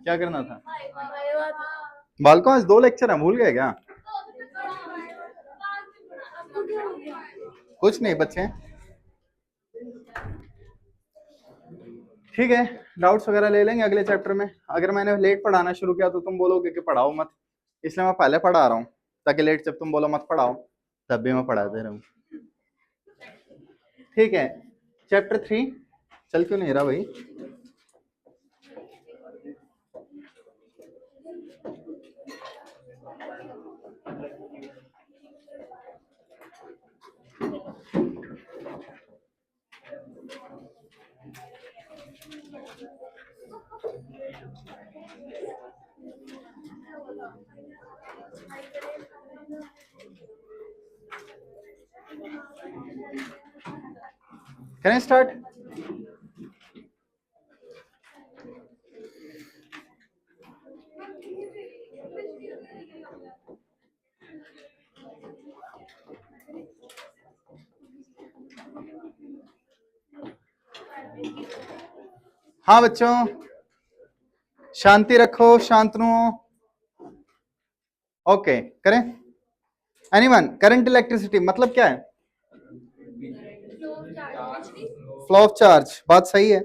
क्या करना था? बालकों आज 2 लेक्चर है, भूल गए क्या? कुछ नहीं बच्चे, ठीक है, डाउट्स वगैरह ले लेंगे अगले चैप्टर में। अगर मैंने लेट पढ़ाना शुरू किया तो तुम बोलोगे कि पढ़ाओ मत, इसलिए मैं पहले पढ़ा रहा हूँ, ताकि लेट जब तुम बोलो मत पढ़ाओ तब भी मैं पढ़ा दे रहा हूँ। ठीक है, चैप्टर 3 चल क्यों नहीं रहा भाई? Can I start? हाँ बच्चों, शांति रखो, शांत रहो। ओके, करें? एनीवन? करंट इलेक्ट्रिसिटी मतलब क्या है? फ्लो ऑफ चार्ज, बात सही है।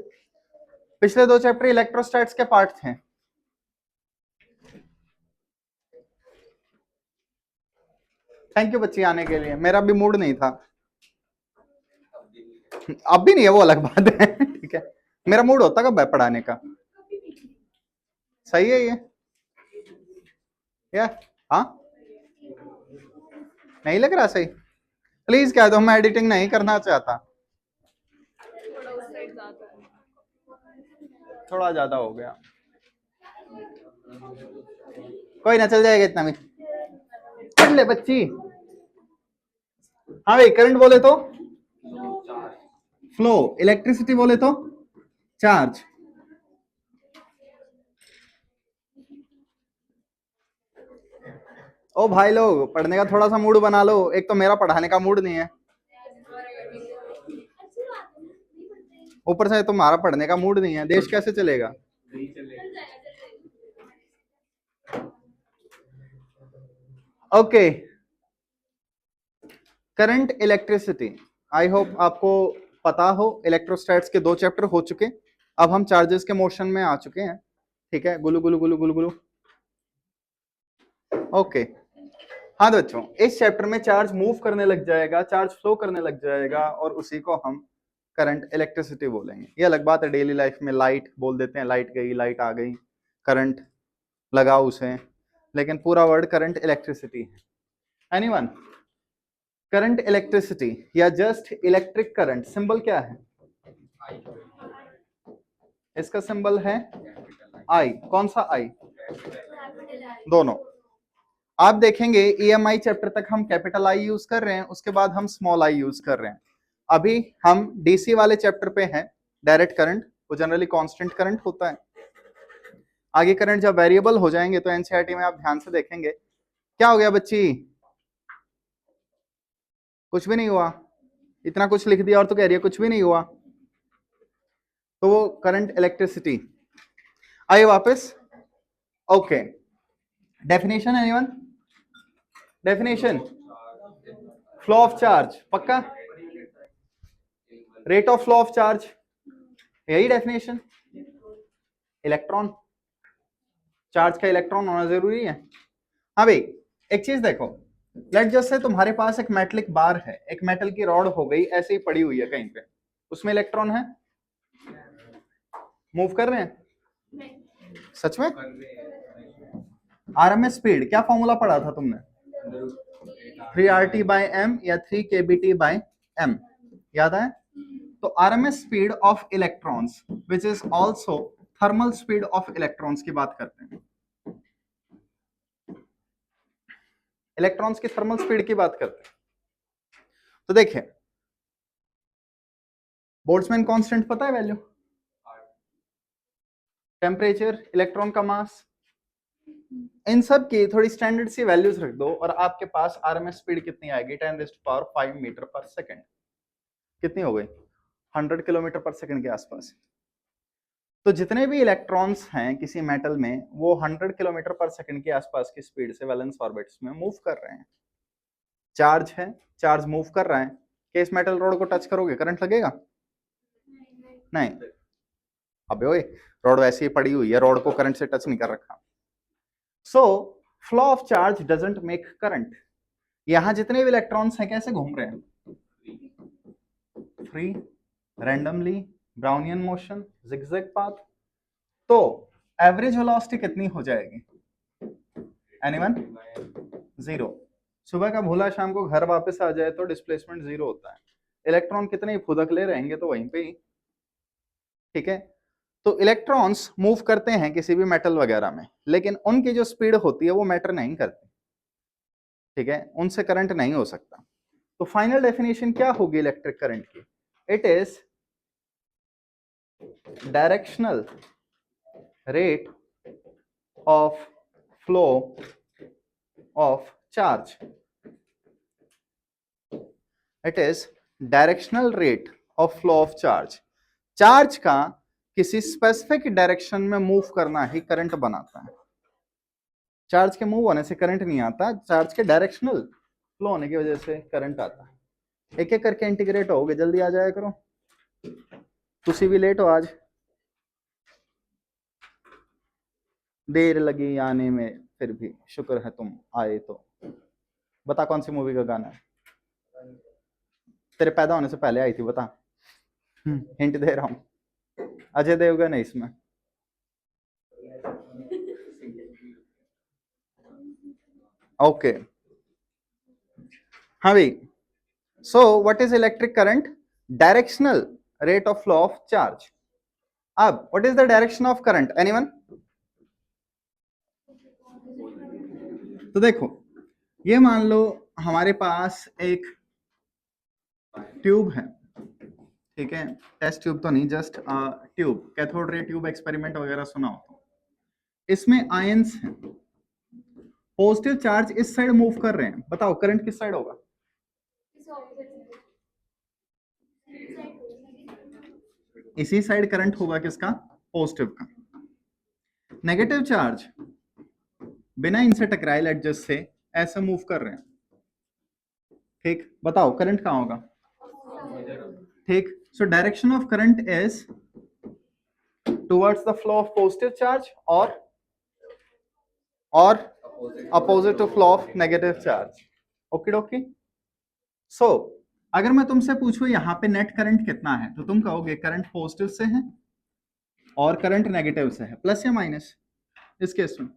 पिछले 2 चैप्टर इलेक्ट्रोस्टैट्स के पार्ट थे। थैंक यू बच्ची आने के लिए, मेरा भी मूड नहीं था। अब भी नहीं है, वो अलग बात है। ठीक है, मेरा मूड होता कब है पढ़ाने का? सही है ये? या हाँ, नहीं लग रहा सही? प्लीज कह दो, मैं एडिटिंग नहीं करना चाहता। थोड़ा ज्यादा हो गया, कोई ना, चल जाएगा इतना भी। पढ़ ले बच्ची। हाँ भाई, करंट बोले तो फ्लो, इलेक्ट्रिसिटी बोले तो चार्ज। ओ भाई लोग, पढ़ने का थोड़ा सा मूड बना लो, एक तो मेरा पढ़ाने का मूड नहीं है, ऊपर से तुम्हारा पढ़ने का मूड नहीं है, देश कैसे चलेगा? ओके, करंट इलेक्ट्रिसिटी, आई होप आपको पता हो। इलेक्ट्रोस्टैट्स के 2 चैप्टर हो चुके, अब हम चार्जेस के मोशन में आ चुके हैं। ठीक है, गुलू गुलू गुलू गुलू गुलू। ओके, हाँ तो बच्चों, इस चैप्टर में चार्ज मूव करने लग जाएगा, चार्ज फ्लो करने लग जाएगा, और उसी को हम करंट इलेक्ट्रिसिटी बोलेंगे। ये अलग बात है, डेली लाइफ में लाइट बोल देते हैं, लाइट गई, लाइट आ गई, करंट लगाओ उसे, लेकिन पूरा वर्ड करंट इलेक्ट्रिसिटी है। एनीवन? करंट इलेक्ट्रिसिटी या जस्ट इलेक्ट्रिक करंट, सिंबल क्या है इसका? सिंबल है आई। कौन सा आई? दोनों। आप देखेंगे ईएमआई चैप्टर तक हम कैपिटल आई यूज कर रहे हैं, उसके बाद हम स्मॉल आई यूज कर रहे हैं। अभी हम डीसी वाले चैप्टर पे हैं, डायरेक्ट करंट, वो जनरली कांस्टेंट करंट होता है। आगे करंट जब वेरिएबल हो जाएंगे तो एनसीईआरटी में आप ध्यान से देखेंगे। क्या हो गया बच्ची? कुछ भी नहीं हुआ? इतना कुछ लिख दिया और तो कह रही है कुछ भी नहीं हुआ। तो वो करंट इलेक्ट्रिसिटी। आइए वापस। Okay, definition anyone? Definition, flow of charge, पक्का? Rate of flow of charge, यही डेफिनेशन। इलेक्ट्रॉन, चार्ज का इलेक्ट्रॉन होना जरूरी है। हाँ भाई, एक चीज देखो, लेट जस्ट से तुम्हारे पास एक मेटलिक बार है, एक मेटल की रॉड हो गई ऐसे ही पड़ी हुई है कहीं पे, उसमें इलेक्ट्रॉन है? मूव कर रहे हैं? सच में? आरएमएस स्पीड, क्या फॉर्मूला पढ़ा था तुमने? 3RT/m या 3kBT/m, याद है? तो RMS speed of electrons which is also thermal speed of electrons की बात करते हैं। इलेक्ट्रॉन्स की थर्मल स्पीड की बात करते हैं। तो देखिए, बोल्ट्जमैन कांस्टेंट पता है वैल्यू? टेम्परेचर, इलेक्ट्रॉन का मास, इन सब की थोड़ी स्टैंडर्ड सी वैल्यूज रख दो और आपके पास आरएमएस स्पीड कितनी आएगी? 10⁵ मीटर पर सेकेंड। कितनी हो गई? 100 किलोमीटर पर सेकेंड के आसपास। तो जितने भी इलेक्ट्रॉन्स हैं किसी मेटल में वो 100 किलोमीटर पर सेकंड के आसपास की स्पीड से वैलेंस ऑर्बिट्स में मूव कर रहे हैं। चार्ज है, चार्ज मूव कर रहा है, कि इस मेटल रोड को टच करोगे करंट लगेगा? नहीं। अबे ओए, रोड वैसे ही पड़ी हुई है, रोड को करंट से टच नहीं कर रखा। So flow of charge doesn't make current. यहां जितने भी इलेक्ट्रॉन्स हैं कैसे घूम रहे हैं? Free, randomly, Brownian motion, zigzag path. तो एवरेज वेलोसिटी कितनी हो जाएगी? एनीवन? 0। सुबह का भूला शाम को घर वापस आ जाए तो डिस्प्लेसमेंट 0 होता है। इलेक्ट्रॉन कितने ही फुदकले रहेंगे तो वहीं पे ही। ठीक है, तो इलेक्ट्रॉन्स मूव करते हैं किसी भी मेटल वगैरह में, लेकिन उनकी जो स्पीड होती है वो मैटर नहीं करती। ठीक है, उनसे करंट नहीं हो सकता। तो फाइनल डेफिनेशन क्या होगी इलेक्ट्रिक करंट की? It is directional rate of flow of charge. It is directional rate of flow of charge. Charge का किसी स्पेसिफिक डायरेक्शन में मूव करना ही करंट बनाता है। चार्ज के मूव होने से करंट नहीं आता, चार्ज के डायरेक्शनल फ्लो होने की वजह से करंट आता है। एक एक करके इंटीग्रेट होगे, जल्दी आ जाया करो, तुसी भी लेट हो आज, देर लगी आने में फिर भी शुक्र है तुम आए। तो बता कौन सी मूवी का गाना है? तेरे पैदा होने से पहले आई थी, बता। हिंट दे रहा हूं, अजय देवगन है इसमें। ओके हाँ भाई, so what is electric current? Directional rate of flow of charge. अब what is the direction of current? Anyone? तो देखो, ये मान लो हमारे पास एक ट्यूब है, ठीक है, टेस्ट ट्यूब तो नहीं, just tube, cathode ray tube experiment वगैरह सुना हो तो। इसमें आयंस हैं, पॉजिटिव चार्ज इस साइड मूव कर रहे हैं, बताओ करंट किस साइड होगा? इसी साइड करंट होगा, किसका? पॉजिटिव का। नेगेटिव चार्ज बिना इनसे टकराए एडजस्ट से ऐसे मूव कर रहे हैं, ठीक, बताओ करंट कहां होगा? ठीक, so direction of current is towards the flow of positive charge और opposite to flow of negative charge. Okey dokey. So अगर मैं तुमसे पूछूं यहाँ पे नेट करंट कितना है, तो तुम कहोगे करंट पॉजिटिव से है और करंट नेगेटिव से है, प्लस या माइनस? इस केस में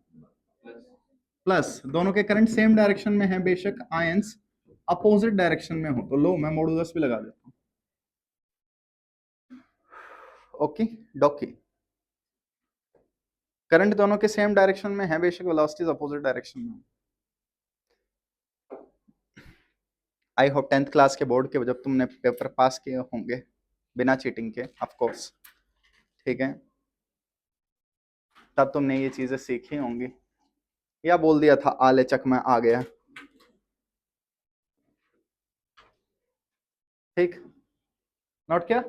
प्लस, दोनों के करंट सेम डायरेक्शन में है, बेशक आयंस अपोजिट डायरेक्शन में हो। तो लो मैं मॉडुलस भी लगा देता हूं। ओके डॉकी, करंट दोनों के सेम डायरेक्शन में है, बेशक वेलोसिटीज अपोजिट डायरेक्शन में। आई होप 10th क्लास के बोर्ड के जब तुमने पेपर पास किए होंगे बिना चीटिंग के, ऑफ कोर्स, ठीक है, तब तुमने ये चीजें सीखी होंगी, या बोल दिया था आले चक में आ गया। ठीक, नोट किया?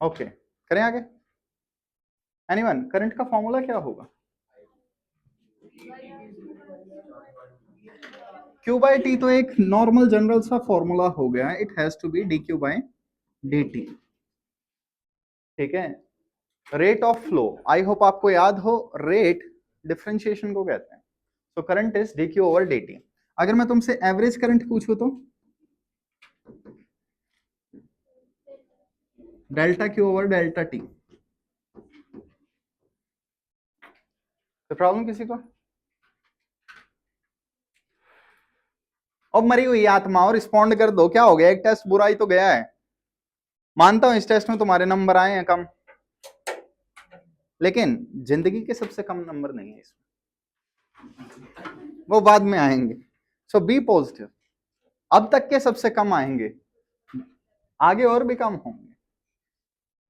ओके, करें आगे। एनीवन, करंट का फॉर्मूला क्या होगा? Q बाई टी तो एक नॉर्मल जनरल सा फॉर्मूला हो गया, it has to be d q by d t. ठीक है, rate of flow, I hope आपको याद हो, रेट डिफरेंशिएशन को कहते हैं। तो current is d q over d t. अगर मैं तुमसे एवरेज करंट पूछूं तो delta q over delta t. तो प्रॉब्लम किसी को? अब मरी हुई आत्मा, और रिस्पॉन्ड कर दो, क्या हो गया? एक टेस्ट बुरा ही तो गया है, मानता हूं इस टेस्ट में तुम्हारे नंबर आए हैं कम, लेकिन जिंदगी के सबसे कम नंबर नहीं है इसमें, वो बाद में आएंगे। सो बी पॉजिटिव, अब तक के सबसे कम आएंगे, आगे और भी कम होंगे।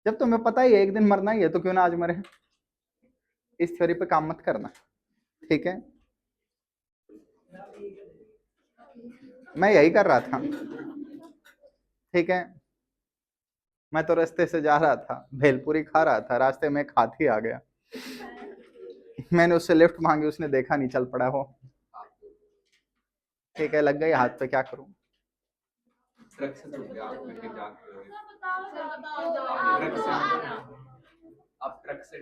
जब तुम्हें पता ही है एक दिन मरना ही है, तो क्यों ना आज मरे। इस थ्योरी पे काम मत करना, ठीक है, मैं यही कर रहा था। ठीक है, मैं तो रास्ते से जा रहा था, भेलपुरी खा रहा था, रास्ते में एक हाथी आ गया, मैंने उससे लिफ्ट मांगी, उसने देखा नहीं, चल पड़ा वो। ठीक है, लग गई हाथ पे, क्या करूं। ट्रक से टूट गया, आप लेके आप ट्रक से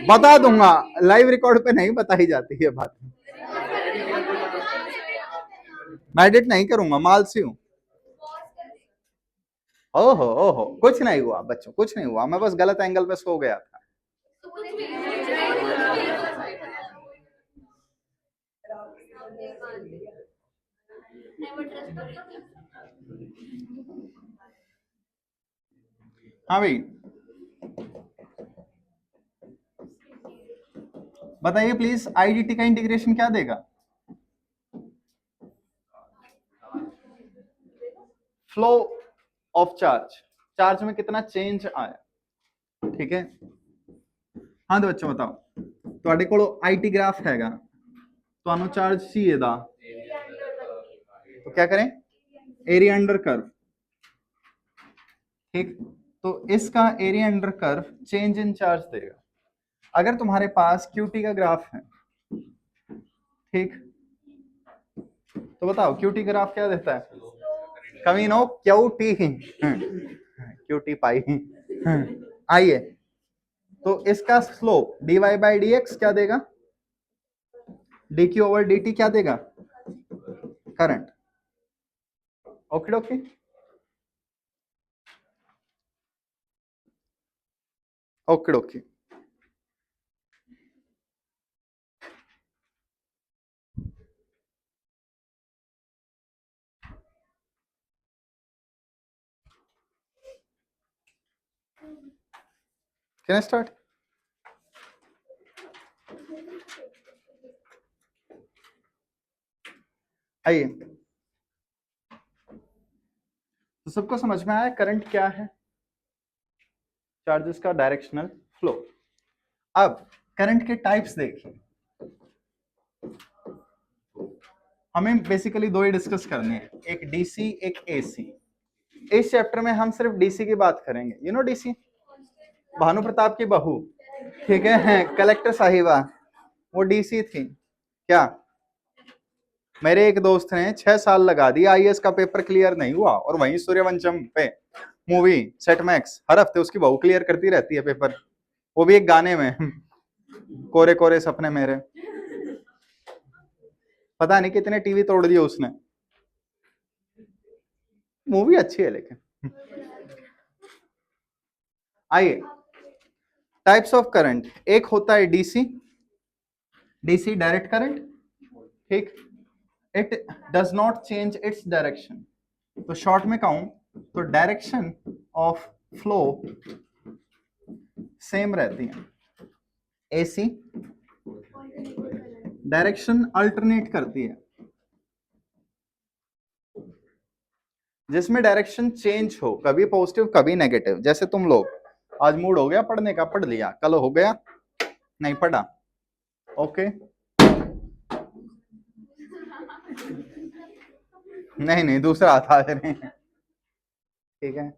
बता दूंगा, लाइव रिकॉर्ड पे नहीं बताई जाती है बात, मैं एडिट नहीं करूंगा, मालसी हूं। ओहो ओहो, कुछ नहीं हुआ बच्चों, कुछ नहीं हुआ, मैं बस गलत एंगल पे सो गया था। हाँ भाई, बताइए प्लीज, आईडीटी का इंटीग्रेशन क्या देगा? फ्लो ऑफ चार्ज, चार्ज में कितना चेंज आया। ठीक है, हाँ तो बच्चों बताओ, ਤੁਹਾਡੇ ਕੋਲ आईटी ग्राफ हैगा, ਤੁਹਾਨੂੰ चार्ज चाहिए था, तो क्या करें, एरिया अंडर कर्व। ठीक, तो इसका area under curve change in charge देगा। अगर तुम्हारे पास क्यूटी का ग्राफ है, ठीक, तो बताओ क्यूटी ग्राफ क्या देता है? कमी नो क्यूटी, क्यूटी पाई। आइए, तो इसका slope dy by D x क्या देगा? dq ओवर dt क्या देगा? Current. Okay okay, okay okay. Can I start? आइए, तो सबको समझ में आया करंट क्या है, चार्जेस का डायरेक्शनल फ्लो। अब करंट के टाइप्स देखिए, हमें बेसिकली दो ही डिस्कस करने हैं, एक डीसी एक एसी। इस चैप्टर में हम सिर्फ डीसी की बात करेंगे। You know DC, Bhanu Pratap की बहू, ठीक है, कलेक्टर साहिबा, वो डीसी थी क्या? मेरे एक दोस्त ने 6 साल लगा दिया, आईएएस का पेपर क्लियर नहीं हुआ, और वहीं सूर्यवंशम पे मूवी सेट मैक्स हर हफ्ते उसकी बहू क्लियर करती रहती है पेपर, वो भी एक गाने में, कोरे कोरे सपने मेरे। पता नहीं कितने टीवी तोड़ दिए उसने, मूवी अच्छी है लेकिन। आइए, टाइप्स ऑफ करंट, एक होता है डीसी, डीसी डायरेक्ट करंट, ठीक, it does not change its direction. तो शॉर्ट में कहूं तो डायरेक्शन ऑफ फ्लो सेम रहती है। एसी डायरेक्शन अल्टरनेट करती है, जिसमें डायरेक्शन चेंज हो, कभी पॉजिटिव कभी नेगेटिव। जैसे तुम लोग, आज मूड हो गया पढ़ने का, पढ़ लिया, कल हो गया नहीं पढ़ा, ओके, नहीं नहीं दूसरा था, ठीक है।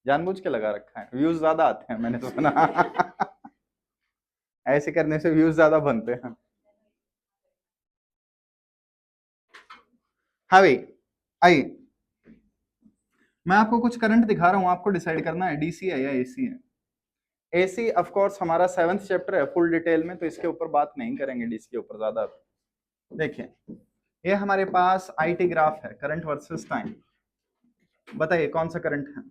जानबूझ के लगा रखा है, व्यूज ज्यादा आते हैं मैंने तो सुना। ऐसे करने से व्यूज ज्यादा बनते हैं। हाँ भाई, आइए, मैं आपको कुछ करंट दिखा रहा हूं, आपको डिसाइड करना है डीसी है या एसी है। एसी ऑफ कोर्स हमारा 7th चैप्टर है फुल डिटेल में, तो इसके ऊपर बात नहीं करेंगे, डीसी के ऊपर ज्यादा। देखिए, ये हमारे पास आईटी ग्राफ है, करंट वर्सेस टाइम। बताइए कौन सा करंट है?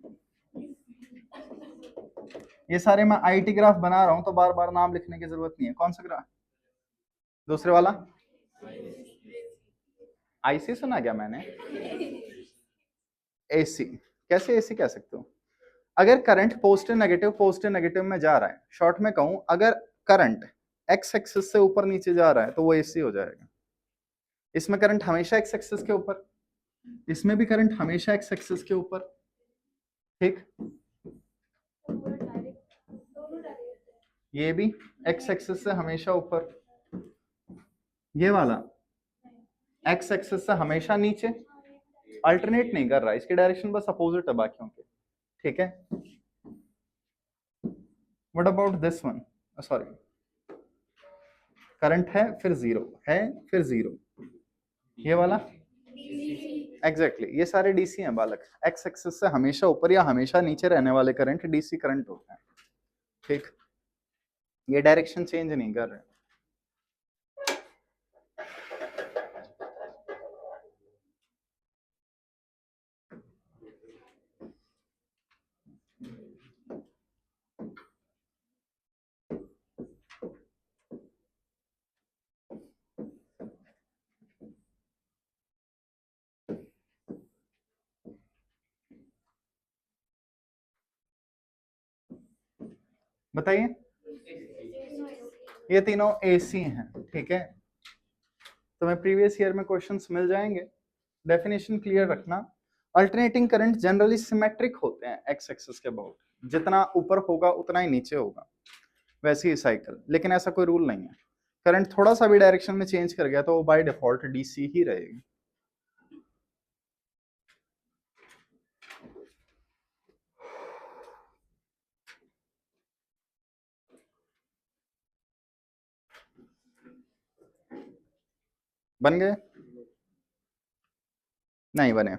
ये सारे मैं आईटी ग्राफ बना रहा हूं, तो बार बार नाम लिखने की जरूरत नहीं है। कौन सा ग्राफ? दूसरे वाला आईसी सुना क्या मैंने? एसी। कैसे एसी कह सकते हो? अगर करंट पॉजिटिव नेगेटिव में जा रहा है, शॉर्ट में कहूं, अगर करंट एक्स एक्सिस से ऊपर नीचे जा रहा है तो वो एसी हो जाएगा। इसमें करंट हमेशा एक्स एक्सिस के ऊपर, इसमें भी करंट हमेशा एक्स एक्सिस के ऊपर, ठीक। ये भी एक्स एक्सिस से हमेशा ऊपर, ये वाला एक्स एक्सिस से हमेशा नीचे, अल्टरनेट नहीं कर रहा, इसकी डायरेक्शन बस अपोजिट है बाकियों के, ठीक है। What about this one? Sorry, current है फिर जीरो, है फिर जीरो, ये वाला एग्जैक्टली ये सारे डीसी हैं बालक। एक्स एक्सिस से हमेशा ऊपर या हमेशा नीचे रहने वाले करंट डीसी करंट होते हैं, ठीक। ये डायरेक्शन चेंज नहीं कर रहे। बताइए, ये तीनों एसी हैं, ठीक है। तुम्हें प्रीवियस ईयर में क्वेश्चंस मिल जाएंगे। डेफिनेशन क्लियर रखना। अल्टरनेटिंग करंट जनरली सिमेट्रिक होते हैं एक्स एक्सिस के अबाउट, जितना ऊपर होगा उतना ही नीचे होगा, वैसे ही साइकिल, लेकिन ऐसा कोई रूल नहीं है। करंट थोड़ा सा भी डायरेक्शन में चेंज कर गया तो वो बाय डिफॉल्ट डीसी ही रहेगी। बन गए? नहीं बने,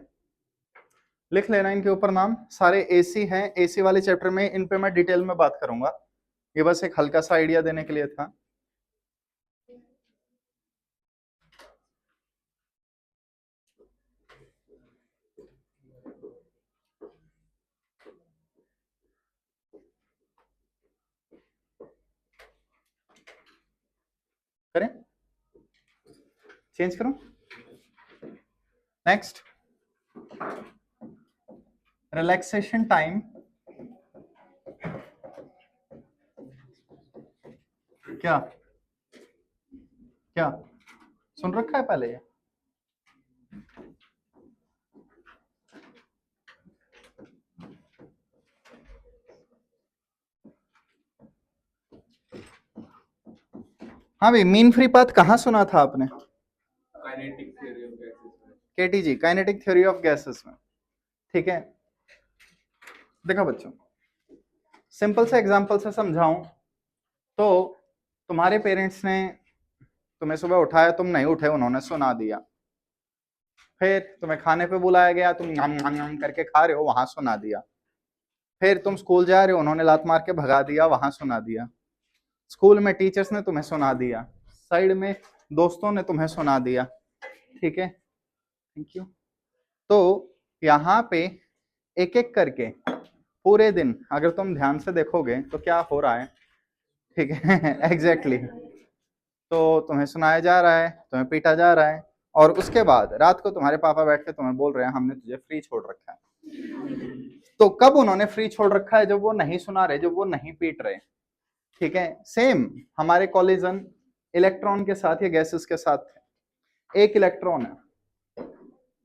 लिख लेना इनके ऊपर नाम। सारे एसी हैं, एसी वाले चैप्टर में इन पे मैं डिटेल में बात करूंगा, ये बस एक हल्का सा आइडिया देने के लिए था। करें, चेंज करूं? Next, relaxation time. क्या क्या सुन रखा है पहले? हाँ भाई, मीन फ्री पाथ कहाँ सुना था आपने? काइनेटिक थ्योरी ऑफ गैसेस में। KTG, kinetic theory of gases में, ठीक है। देखो बच्चों, सिंपल से एग्जांपल से समझाऊं तो तुम्हारे पेरेंट्स ने तुम्हें सुबह उठाया, तुम नहीं उठे, उन्होंने सुना दिया। फिर तुम्हें खाने पे बुलाया गया, तुम नम नम नम करके खा रहे हो, वहां सुना दिया। फिर तुम स्कूल जा रहे हो, उन्होंने लात मार के भगा दिया, वहां सुना दिया। स्कूल में टीचर्स ने तुम्हें सुना दिया, साइड में दोस्तों ने तुम्हें सुना दिया, ठीक है। Thank you. तो यहाँ पे एक एक करके पूरे दिन अगर तुम ध्यान से देखोगे तो क्या हो रहा है, ठीक है। एग्जैक्टली तो तुम्हें सुनाया जा रहा है, तुम्हें पीटा जा रहा है, और उसके बाद रात को तुम्हारे पापा बैठ के तुम्हें बोल रहे हैं हमने तुझे फ्री छोड़ रखा है। तो कब उन्होंने फ्री छोड़ रखा है? जब वो नहीं सुना रहे, जब वो नहीं पीट रहे, ठीक है। सेम हमारे कॉलिजन इलेक्ट्रॉन के साथ या गैसेस के साथ है। एक इलेक्ट्रॉन है,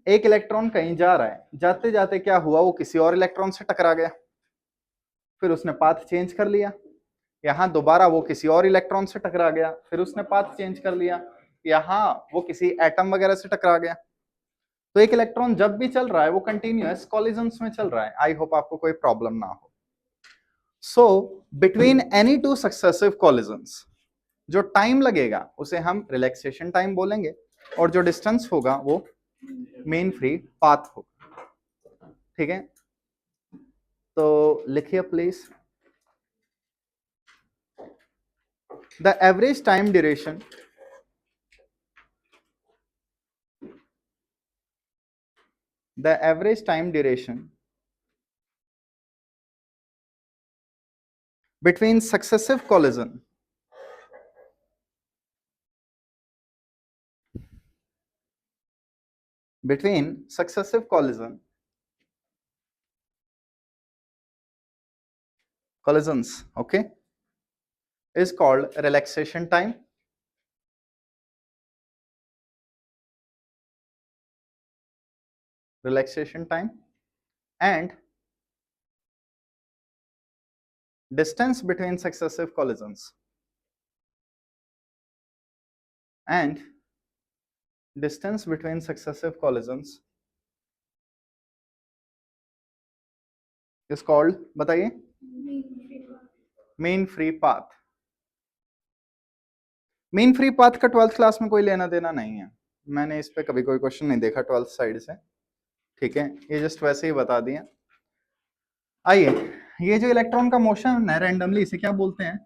एक इलेक्ट्रॉन कहीं जा रहा है, जाते जाते क्या हुआ, वो किसी और इलेक्ट्रॉन से टकरा गया, फिर उसने पाथ चेंज कर लिया। यहाँ दोबारा वो किसी और इलेक्ट्रॉन से टकरा गया, फिर उसने पाथ चेंज कर लिया। यहाँ वो किसी एटम वगैरह से टकरा गया। तो एक इलेक्ट्रॉन जब भी चल रहा है वो कंटिन्यूअस कॉलिजन्स में चल रहा है। आई होप आपको कोई प्रॉब्लम ना हो। So between any two successive collisions जो टाइम लगेगा उसे हम रिलैक्सेशन टाइम बोलेंगे, और जो डिस्टेंस होगा वो मेन फ्री पाथ होगा, ठीक है। तो लिखिए please, the average time duration between successive collision between successive collisions, okay, is called relaxation time. And distance between successive collisions is called, बताइए, mean free path. Mean free path का 12th class में कोई लेना देना नहीं है, मैंने इस पे कभी कोई क्वेश्चन नहीं देखा 12th साइड से, ठीक है, ये जस्ट वैसे ही बता दिया. आइए, ये जो इलेक्ट्रॉन का मोशन है रैंडमली, इसे क्या बोलते हैं?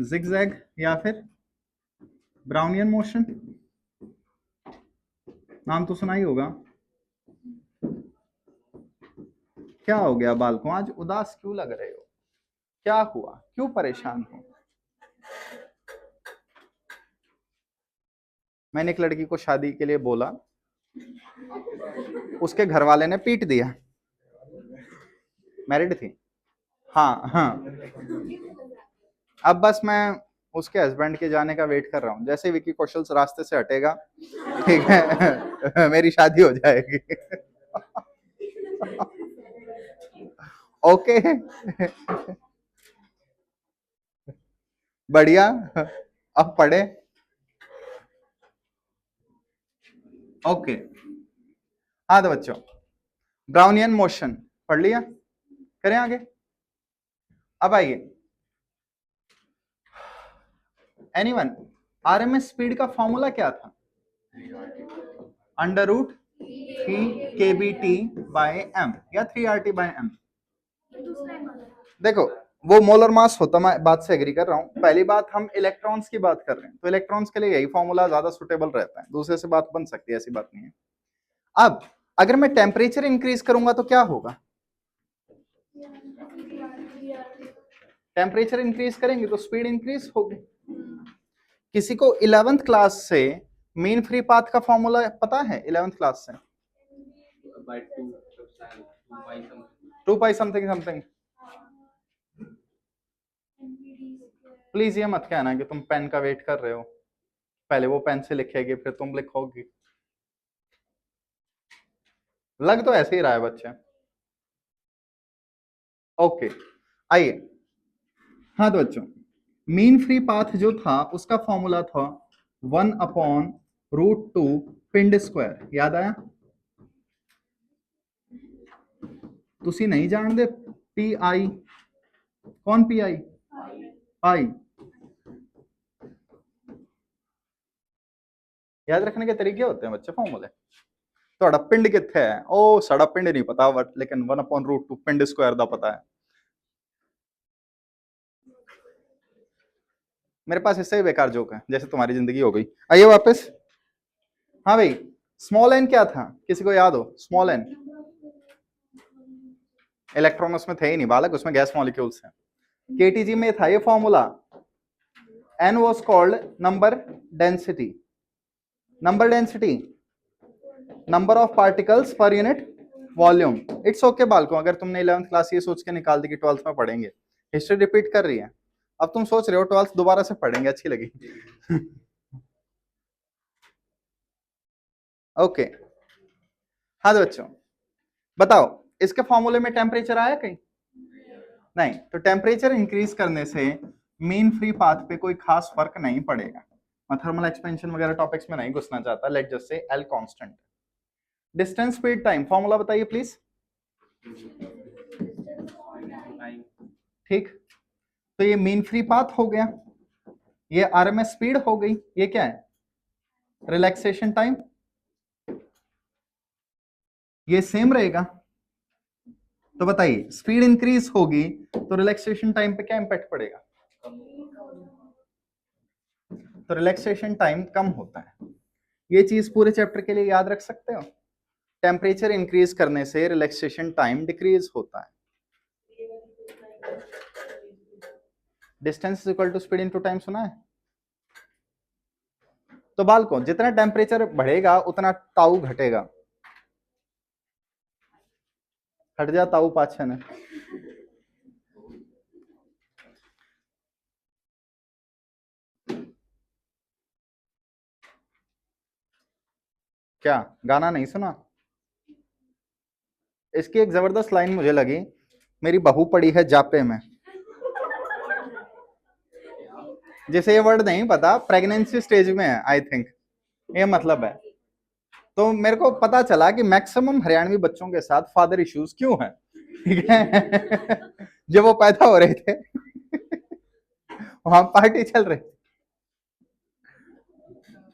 जिगजैग या फिर ब्राउनियन मोशन. नाम तो सुना ही होगा. क्या हो गया बालकों, आज उदास क्यों लग रहे हो? क्या हुआ, क्यों परेशान हो? मैंने एक लड़की को शादी के लिए बोला, उसके घर वाले ने पीट दिया. मैरिड थी, हाँ हाँ. अब बस मैं उसके हस्बैंड के जाने का वेट कर रहा हूँ. जैसे विकी कौशल रास्ते से हटेगा, ठीक है, मेरी शादी हो जाएगी. ओके, बढ़िया. अब पढ़े. ओके, हाँ तो बच्चों, ब्राउनियन मोशन पढ़ लिया, करें आगे. अब आइए, एनीवन, आरएमएस स्पीड का फॉर्मूला क्या था? √3kBT/m या 3RT/m. देखो, वो मोलर मास होता, मैं बात से एग्री कर रहा हूं. पहली बात, हम इलेक्ट्रॉन्स की बात कर रहे हैं, तो इलेक्ट्रॉन्स के लिए यही फॉर्मूला ज्यादा सुटेबल रहता है. दूसरे से बात बन सकती है, ऐसी बात नहीं है. अब अगर मैं टेम्परेचर इंक्रीज करूंगा तो क्या होगा? टेम्परेचर इंक्रीज करेंगे तो स्पीड इंक्रीज होगी. किसी को 11th क्लास से मीन फ्री पाथ का फॉर्मूला पता है? 11th क्लास से by 2 2 pi something something. Please ये मत कहना कि तुम पेन का वेट कर रहे हो, पहले वो पेन से लिखेगी फिर तुम लिखोगी. लग तो ऐसे ही रहा है बच्चे. ओके, आइए. हाँ तो बच्चों, मीन फ्री पाथ जो था उसका फॉर्मूला था 1/√2 पिंड स्क्वायर. याद आया? तुसी नहीं जानते पी आई? कौन पी आई? पाई. याद रखने के तरीके होते हैं बच्चे फॉर्मूले. ਤੁਹਾਡਾ ਪਿੰਡ ਕਿੱਥੇ ਹੈ? ਉਹ ਸਾਡਾ ਪਿੰਡ नहीं पता, बट लेकिन 1/√2 पिंड स्क्वायर ਦਾ पता है. मेरे पास इससे भी बेकार जोक है, जैसे तुम्हारी जिंदगी हो गई. आइए वापस. हाँ भाई, स्मॉल एन क्या था? किसी को याद हो? स्मॉल एन, इलेक्ट्रॉन उसमें थे ही नहीं बालक, उसमें गैस मॉलिक्यूल्स हैं. केटीजी में था ये formula. N was called number density. Number density, number of particles per unit volume. It's okay बालकों, अगर तुमने 11th क्लास ये सोच के निकाल दी कि 12th में पढ़ेंगे. हिस्ट्री रिपीट कर रही है. अब तुम सोच रहे हो 12th दोबारा से पढ़ेंगे, अच्छी लगी. ओके, हाँ तो बच्चों बताओ, इसके फॉर्मूले में टेम्परेचर आया कहीं? नहीं. तो टेम्परेचर इंक्रीज करने से मीन फ्री पाथ पे कोई खास फर्क नहीं पड़ेगा. मैं थर्मल एक्सपेंशन वगैरह टॉपिक्स में नहीं घुसना चाहता. Let just say L constant. Distance, speed, time, formula बताइए प्लीज. ठीक, तो ये मीन फ्री पाथ हो गया, ये आरएमएस स्पीड हो गई, ये क्या है? Relaxation time. ये सेम रहेगा. तो बताइए, स्पीड इंक्रीज होगी तो रिलैक्सेशन टाइम पे क्या इंपैक्ट पड़ेगा? तो रिलैक्सेशन टाइम कम होता है. ये चीज पूरे चैप्टर के लिए याद रख सकते हो. टेम्परेचर इंक्रीज करने से रिलैक्सेशन टाइम डिक्रीज होता है. Distance is equal to speed into time, सुना है? तो बालकों, जितना टेम्परेचर बढ़ेगा उतना ताऊ घटेगा। हट जा ताऊ पाछन है। क्या गाना नहीं सुना? इसकी एक जबरदस्त लाइन मुझे लगी, मेरी बहू पड़ी है जापे में। जिसे ये वर्ड नहीं पता, प्रेगनेंसी स्टेज में है आई थिंक, ये मतलब है। तो मेरे को पता चला कि मैक्सिमम हरियाणवी बच्चों के साथ फादर इश्यूज क्यों हैं, ठीक है। जब वो पैदा हो रहे थे वहां पार्टी चल रही।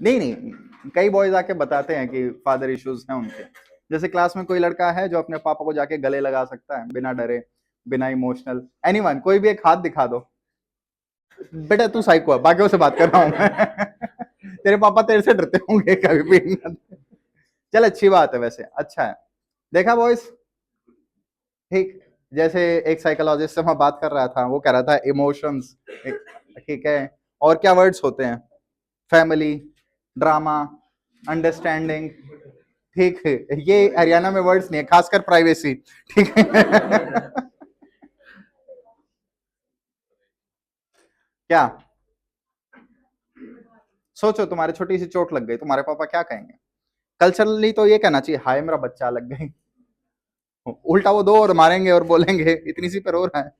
नहीं नहीं, कई बॉयज आके बताते हैं कि फादर इश्यूज हैं उनके। जैसे क्लास में कोई लड़का है जो अपने पापा को जाके गले लगा सकता है बिना डरे, बिना इमोशनल। एनीवन, कोई भी एक हाथ दिखा दो। बेटा तू साइको है, बाकियों से बात कर रहा हूं मैं। तेरे पापा तेरे से डरते होंगे कभी भी। चल अच्छी बात है, वैसे अच्छा है। देखा बॉयज, ठीक। जैसे एक साइकोलॉजिस्ट से मैं बात कर रहा था, वो कह रहा था इमोशंस, ठीक है, और क्या वर्ड्स होते हैं, फैमिली, ड्रामा, अंडरस्टैंडिंग, ठीक है। ये हरियाणा में वर्ड्स नहीं है, खासकर प्राइवेसी, ठीक है। क्या सोचो, तुम्हारे छोटी सी चोट लग गई, तुम्हारे पापा क्या कहेंगे? कल्चरली तो ये कहना चाहिए, हाय मेरा बच्चा लग गई। उल्टा वो दो और मारेंगे और बोलेंगे इतनी सी पर हो रहा है।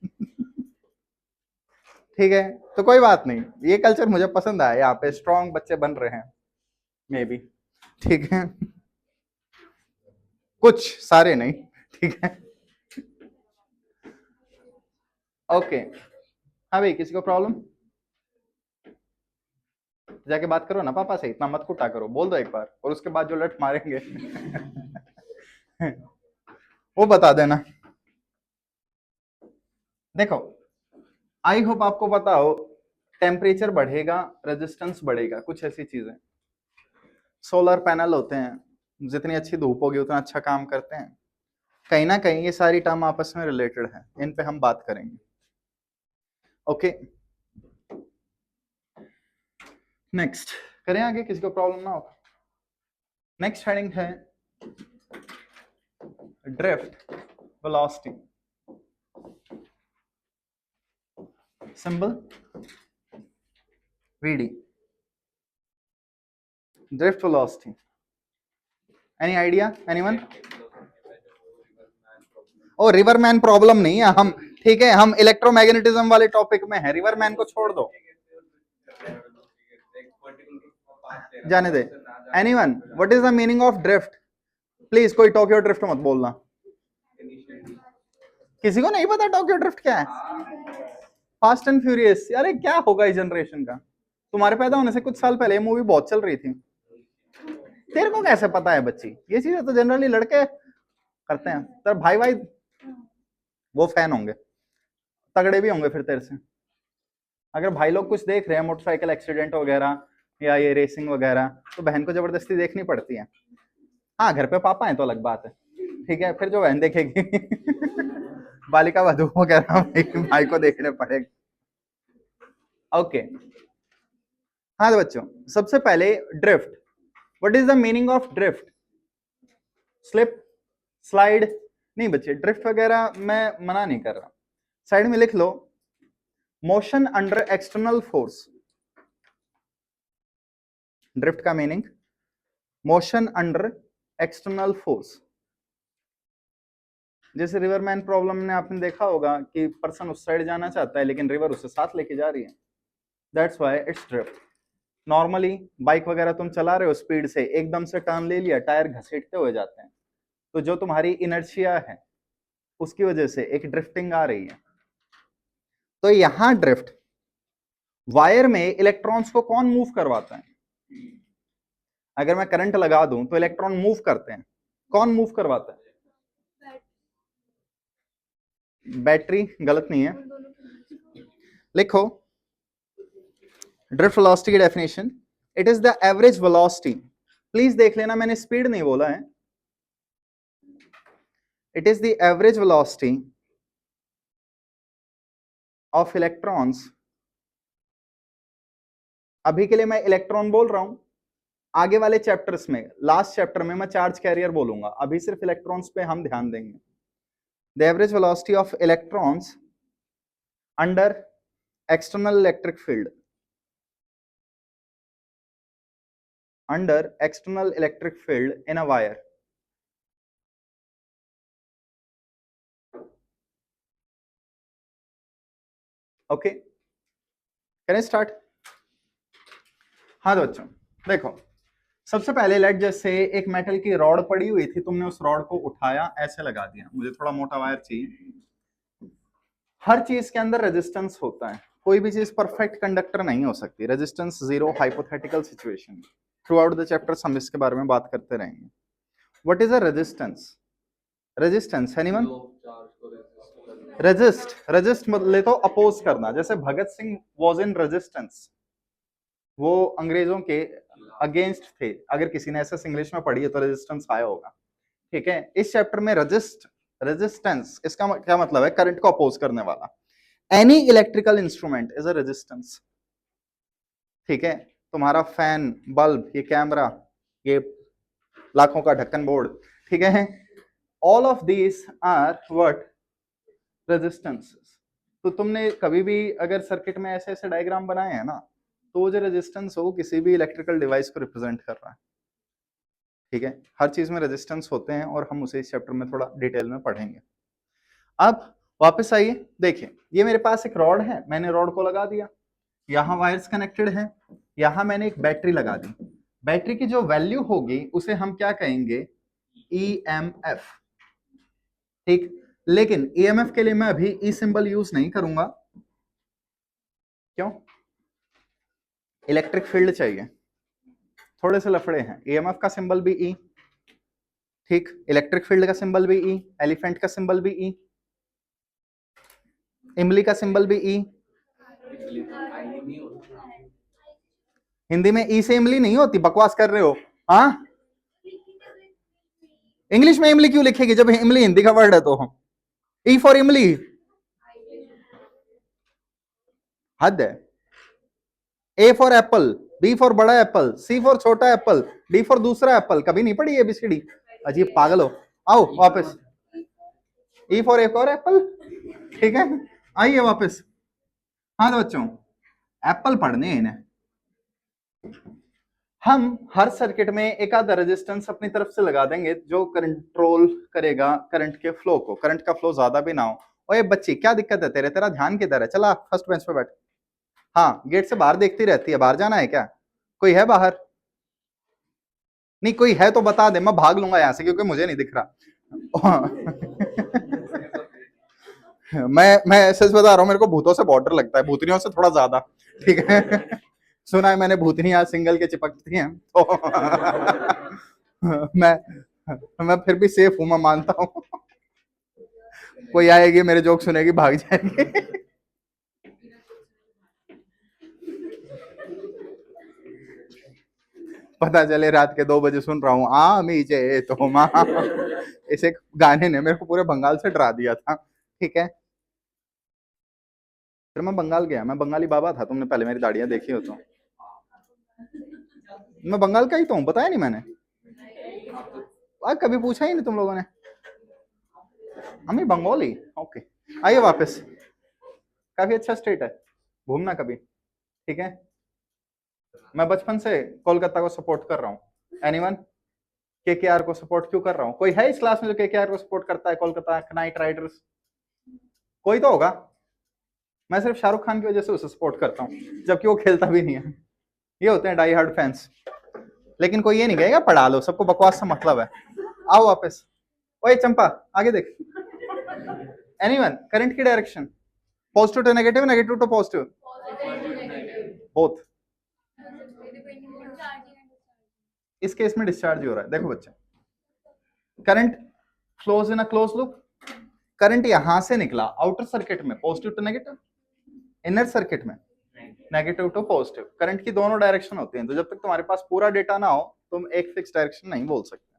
ठीक है, तो कोई बात नहीं, ये कल्चर मुझे पसंद आया, यहाँ पे स्ट्रॉन्ग बच्चे बन रहे हैं मे बी, ठीक है। कुछ, सारे नहीं, ठीक है। ओके, हाँ भाई, किसी को प्रॉब्लम? जाके बात करो ना पापा से, इतना मत कुटा करो, बोल दो एक बार, और उसके बाद जो लट मारेंगे वो बता देना। देखो, आई होप आपको पता हो, टेम्परेचर बढ़ेगा, रेजिस्टेंस बढ़ेगा, कुछ ऐसी चीजें। सोलर पैनल होते हैं, जितनी अच्छी धूप होगी उतना अच्छा काम करते हैं। कहीं ना कहीं ये सारी टर्म आपस में रिलेटेड है, इन पे हम बात करेंगे। ओके, नेक्स्ट करें आगे, किसी को प्रॉब्लम ना हो। नेक्स्ट हेडिंग है drift velocity, symbol VD, drift velocity. Any idea, anyone? Oh riverman problem नहीं है हम, ठीक है, हम इलेक्ट्रोमैग्नेटिज्म वाले टॉपिक में है, रिवरमैन को छोड़ दो, जाने दे। Anyone, what is the meaning of drift? Please कोई टोक्यो ड्रिफ्ट मत बोलना। किसी को नहीं पता टोक्यो ड्रिफ्ट क्या है? फास्ट एंड फ्यूरियस, अरे क्या होगा इस जनरेशन का? तुम्हारे पैदा होने से कुछ साल पहले मूवी बहुत चल रही थी, तेरे को कैसे पता है बच्ची? ये चीजें तो जनरली लड़के करते हैं। तेरे भाई भाई वो फैन होंगे, तगड़े भी होंगे फिर तेरे से। अगर भाई लोग कुछ देख रहे हैं, मोटरसाइकिल एक्सीडेंट वगैरह या ये रेसिंग वगैरह, तो बहन को जबरदस्ती देखनी पड़ती है। हाँ, घर पे पापा है तो अलग बात है, ठीक है, फिर जो बहन देखेगी बालिका वधू वगैरह भाई को देखने पड़ेगा। ओके, हाँ तो बच्चों, सबसे पहले drift, what is the meaning of drift? Slip, slide? नहीं बच्चे, ड्रिफ्ट वगैरह मैं मना नहीं कर रहा, साइड में लिख लो, motion under external force. Drift का meaning motion under external force. जैसे रिवरमैन प्रॉब्लम में आपने देखा होगा कि पर्सन उस साइड जाना चाहता है लेकिन रिवर उससे साथ लेके जा रही है, that's why it's drift. Normally bike वगैरह तुम चला रहे हो स्पीड से, एकदम से टर्न ले लिया, टायर घसीटते हुए जाते हैं, तो जो तुम्हारी इनर्शिया है उसकी वजह से एक ड्रिफ्टिंग आ रही है। तो यहां ड्रिफ्ट, वायर में इलेक्ट्रॉन्स को कौन मूव करवाता है? अगर मैं करंट लगा दूं तो इलेक्ट्रॉन मूव करते हैं, कौन मूव करवाता है? बैटरी? गलत नहीं है, लिखो ड्रिफ्ट वेलोसिटी की definition, it is the average velocity. Please देख लेना, मैंने स्पीड नहीं बोला है, it is the average velocity of electrons. अभी के लिए मैं इलेक्ट्रॉन बोल रहा हूं, आगे वाले चैप्टर्स में, लास्ट चैप्टर में मैं चार्ज कैरियर बोलूंगा, अभी सिर्फ इलेक्ट्रॉन्स पे हम ध्यान देंगे। The average velocity of electrons under external electric field, under external electric field in a wire. Okay, can I start? हाँ तो बच्चों देखो, सबसे पहले लेट जैसे एक मेटल की रॉड पड़ी हुई थी, तुमने उस रॉड को उठाया, ऐसे लगा दिया। मुझे थोड़ा मोटा वायर चाहिए। हर चीज के अंदर रेजिस्टेंस होता है, कोई भी चीज परफेक्ट कंडक्टर नहीं हो सकती। Resistance zero, hypothetical situation. Through out the chapters हम इसके बारे में बात करते रहेंगे। What is a resistance? Resistance, anyone? Resist मतलब तो अपोज करना। जैसे Bhagat Singh was in resistance, वो अंग्रेजों के अगेंस्ट थे। अगर किसी ने ऐसा इंग्लिश में पढ़ी है तो रेजिस्टेंस आया होगा। ठीक है, इस चैप्टर में रेजिस्टेंस, इसका क्या मतलब है? करंट को अपोज करने वाला। Any electrical instrument is a resistance. ठीक है, तुम्हारा फैन, बल्ब, ये कैमरा, ये लाखों का ढक्कन बोर्ड, ठीक है, all of these are what? Resistances. तो तुमने कभी भी अगर सर्किट में ऐसे ऐसे डायग्राम बनाए हैं ना, तो वो जो रेजिस्टेंस हो किसी भी इलेक्ट्रिकल डिवाइस को रिप्रेजेंट कर रहा है। ठीक है, हर चीज में रेजिस्टेंस होते हैं और हम उसे इस चैप्टर में थोड़ा डिटेल में पढ़ेंगे। अब वापस आइए, देखिए ये मेरे पास एक रॉड है, मैंने रॉड को लगा दिया, यहाँ वायर्स कनेक्टेड है, यहाँ मैंने एक बैटरी लगा दी। बैटरी की जो वैल्यू होगी उसे हम क्या कहेंगे? EMF। ठीक, लेकिन EMF के लिए मैं अभी ई सिंबल यूज नहीं करूंगा। क्यों? इलेक्ट्रिक फील्ड चाहिए, थोड़े से लफड़े हैं। EMF का सिंबल भी ई, ठीक, इलेक्ट्रिक फील्ड का सिंबल भी ई, एलिफेंट का सिंबल भी ई, इमली का सिंबल भी ई। हिंदी में ई से इमली नहीं होती, बकवास कर रहे हो? हाँ, इंग्लिश में इमली क्यों लिखेगी जब इमली हिंदी का वर्ड है? तो ई फॉर इमली, हद है। A for apple, B for बड़ा एप्पल, सी फॉर छोटा एप्पल, डी फॉर दूसरा एप्पल। कभी नहीं पढ़ी एबीसीडी? अजीब पागल हो। आओ वापस, ई फॉर एक और एप्पल। ठीक है, आइए वापस। हाँ तो बच्चों, एप्पल पढ़ने हैं इन्हें। हम हर सर्किट में एक आधा रेजिस्टेंस अपनी तरफ से लगा देंगे जो कंट्रोल करेगा करंट के फ्लो को। करंट का फ्लो ज्यादा भी ना हो। ओए बच्ची, क्या दिक्कत है तेरे? तेरा ध्यान किधर है? चला फर्स्ट बेंच पे बैठ। हाँ, गेट से बाहर देखती रहती है, बाहर जाना है क्या? कोई है बाहर? नहीं, कोई है तो बता दे, मैं भाग लूंगा यहाँ से क्योंकि मुझे नहीं दिख रहा। मैं ऐसे बता रहा हूँ, मेरे को भूतों से बहुत डर लगता है, भूतनियों से थोड़ा ज्यादा। ठीक है, सुना है मैंने भूतनियां सिंगल के चिपकती हैं, तो मैं फिर भी सेफ हूं, मैं मानता हूँ। कोई आएगी मेरे जोक सुनेगी, भाग जाएगी। पता चले रात के 2 बजे सुन रहा हूँ आमी जे तो माँ। इसे गाने ने मेरे को पूरे बंगाल से डरा दिया था। ठीक है, फिर मैं बंगाल गया, मैं बंगाली बाबा था, तुमने पहले मेरी दाढ़ियां देखी हो तो। मैं बंगाल का ही तो हूँ, बताया नहीं मैंने? आज कभी पूछा ही नहीं तुम लोगों ने। हमें बंगाली, ओके। आइए वापस, काफी अच्छा स्टेट है, घूमना कभी। ठीक है, मैं बचपन से कोलकाता को सपोर्ट कर रहा हूँ। एनीवन? केकेआर को सपोर्ट क्यों कर रहा हूँ? कोई है इस क्लास में जो केकेआर को सपोर्ट करता है? कोलकाता नाइट राइडर्स, कोई तो होगा। मैं सिर्फ शाहरुख खान की वजह से उसे सपोर्ट करता हूँ, जबकि वो खेलता भी नहीं है। ये होते हैं डाई हार्ड फैंस। लेकिन कोई ये नहीं कहेगा पढ़ा लो, सबको बकवास से मतलब है। आओ वापस। ओए चंपा, आगे देख। एनीवन? करंट की direction positive to negative, negative to positive, both. इस केस में डिस्चार्ज ही हो रहा है। देखो बच्चे, current flows in a close loop. Current यहां से निकला आउटर सर्किट में positive to negative, inner circuit में नेगेटिव टू पॉजिटिव। करंट की दोनों डायरेक्शन होती हैं, तो जब तक तुम्हारे पास पूरा डेटा ना हो तुम एक फिक्स डायरेक्शन नहीं बोल सकते।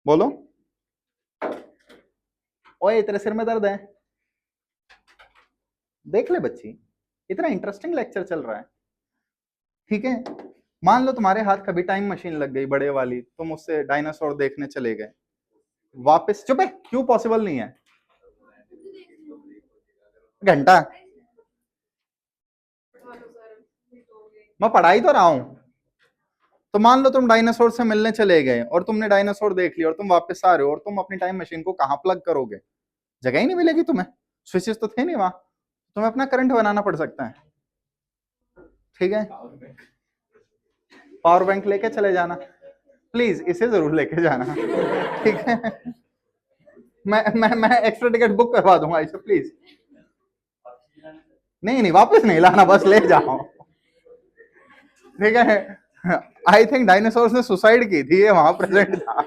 बोलो। ओए तेरे सिर में दर्द है? देख ले बच्ची, इतना इंटरेस्टिंग लेक्चर चल रहा है। ठीक है, मान लो तुम्हारे हाथ कभी टाइम मशीन लग गई बड़े वाली, तुम उससे डायनासोर देखने चले गए, वापस चुप है, क्यों पॉसिबल नहीं है? घंटा, मैं पढ़ा ही तो रहा हूं। तो मान लो तुम डायनासोर से मिलने चले गए और तुमने डायनासोर देख लिया और तुम वापस आ रहे हो, और तुम अपनी टाइम मशीन को कहां प्लग करोगे? जगह ही नहीं मिलेगी तुम्हें, स्विचेस तो थे नहीं वहां, तुम्हें अपना करंट बनाना पड़ सकता है। ठीक है, पावर बैंक लेके चले जाना, प्लीज इसे जरूर लेके जाना। ठीक है, मैं एक्स्ट्रा टिकट बुक करवा दूंगा इसे, प्लीज। नहीं नहीं, वापस नहीं लाना, बस ले जाओ। ठीक है, आई थिंक डायनासोर ने सुसाइड की थी, ये वहां प्रेजेंट था।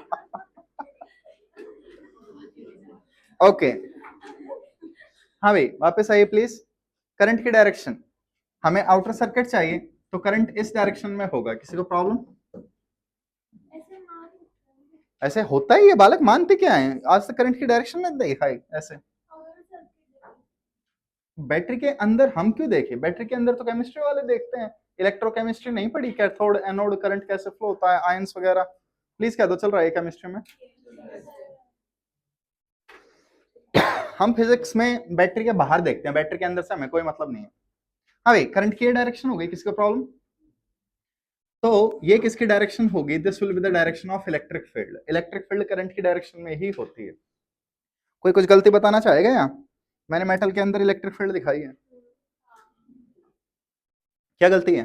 ओके, हाँ भाई वापस आइए प्लीज। करंट की डायरेक्शन, हमें आउटर सर्किट चाहिए, तो करंट इस डायरेक्शन में होगा। किसी को प्रॉब्लम? ऐसे होता ही है बालक, मानते क्या है? आज तक करंट की डायरेक्शन नहीं देखा है ऐसे। बैटरी के अंदर हम क्यों देखें? बैटरी के अंदर तो केमिस्ट्री वाले देखते हैं, इलेक्ट्रोकेमिस्ट्री नहीं पढ़ी? कैथोड एनोड करंट कैसे फ्लो होता है, आयंस वगैरह, प्लीज कह दो चल रहा है केमिस्ट्री में। हम फिजिक्स में बैटरी के बाहर देखते हैं, बैटरी के अंदर से हमें कोई मतलब नहीं है। हाँ भाई, करंट की डायरेक्शन हो गई, किसी को प्रॉब्लम? तो ये किसकी डायरेक्शन होगी? This will be the direction of electric field. Electric field current की डायरेक्शन में ही होती है। कोई कुछ गलती बताना चाहेगा? यहाँ मैंने मेटल के अंदर इलेक्ट्रिक फील्ड दिखाई है, क्या गलती है?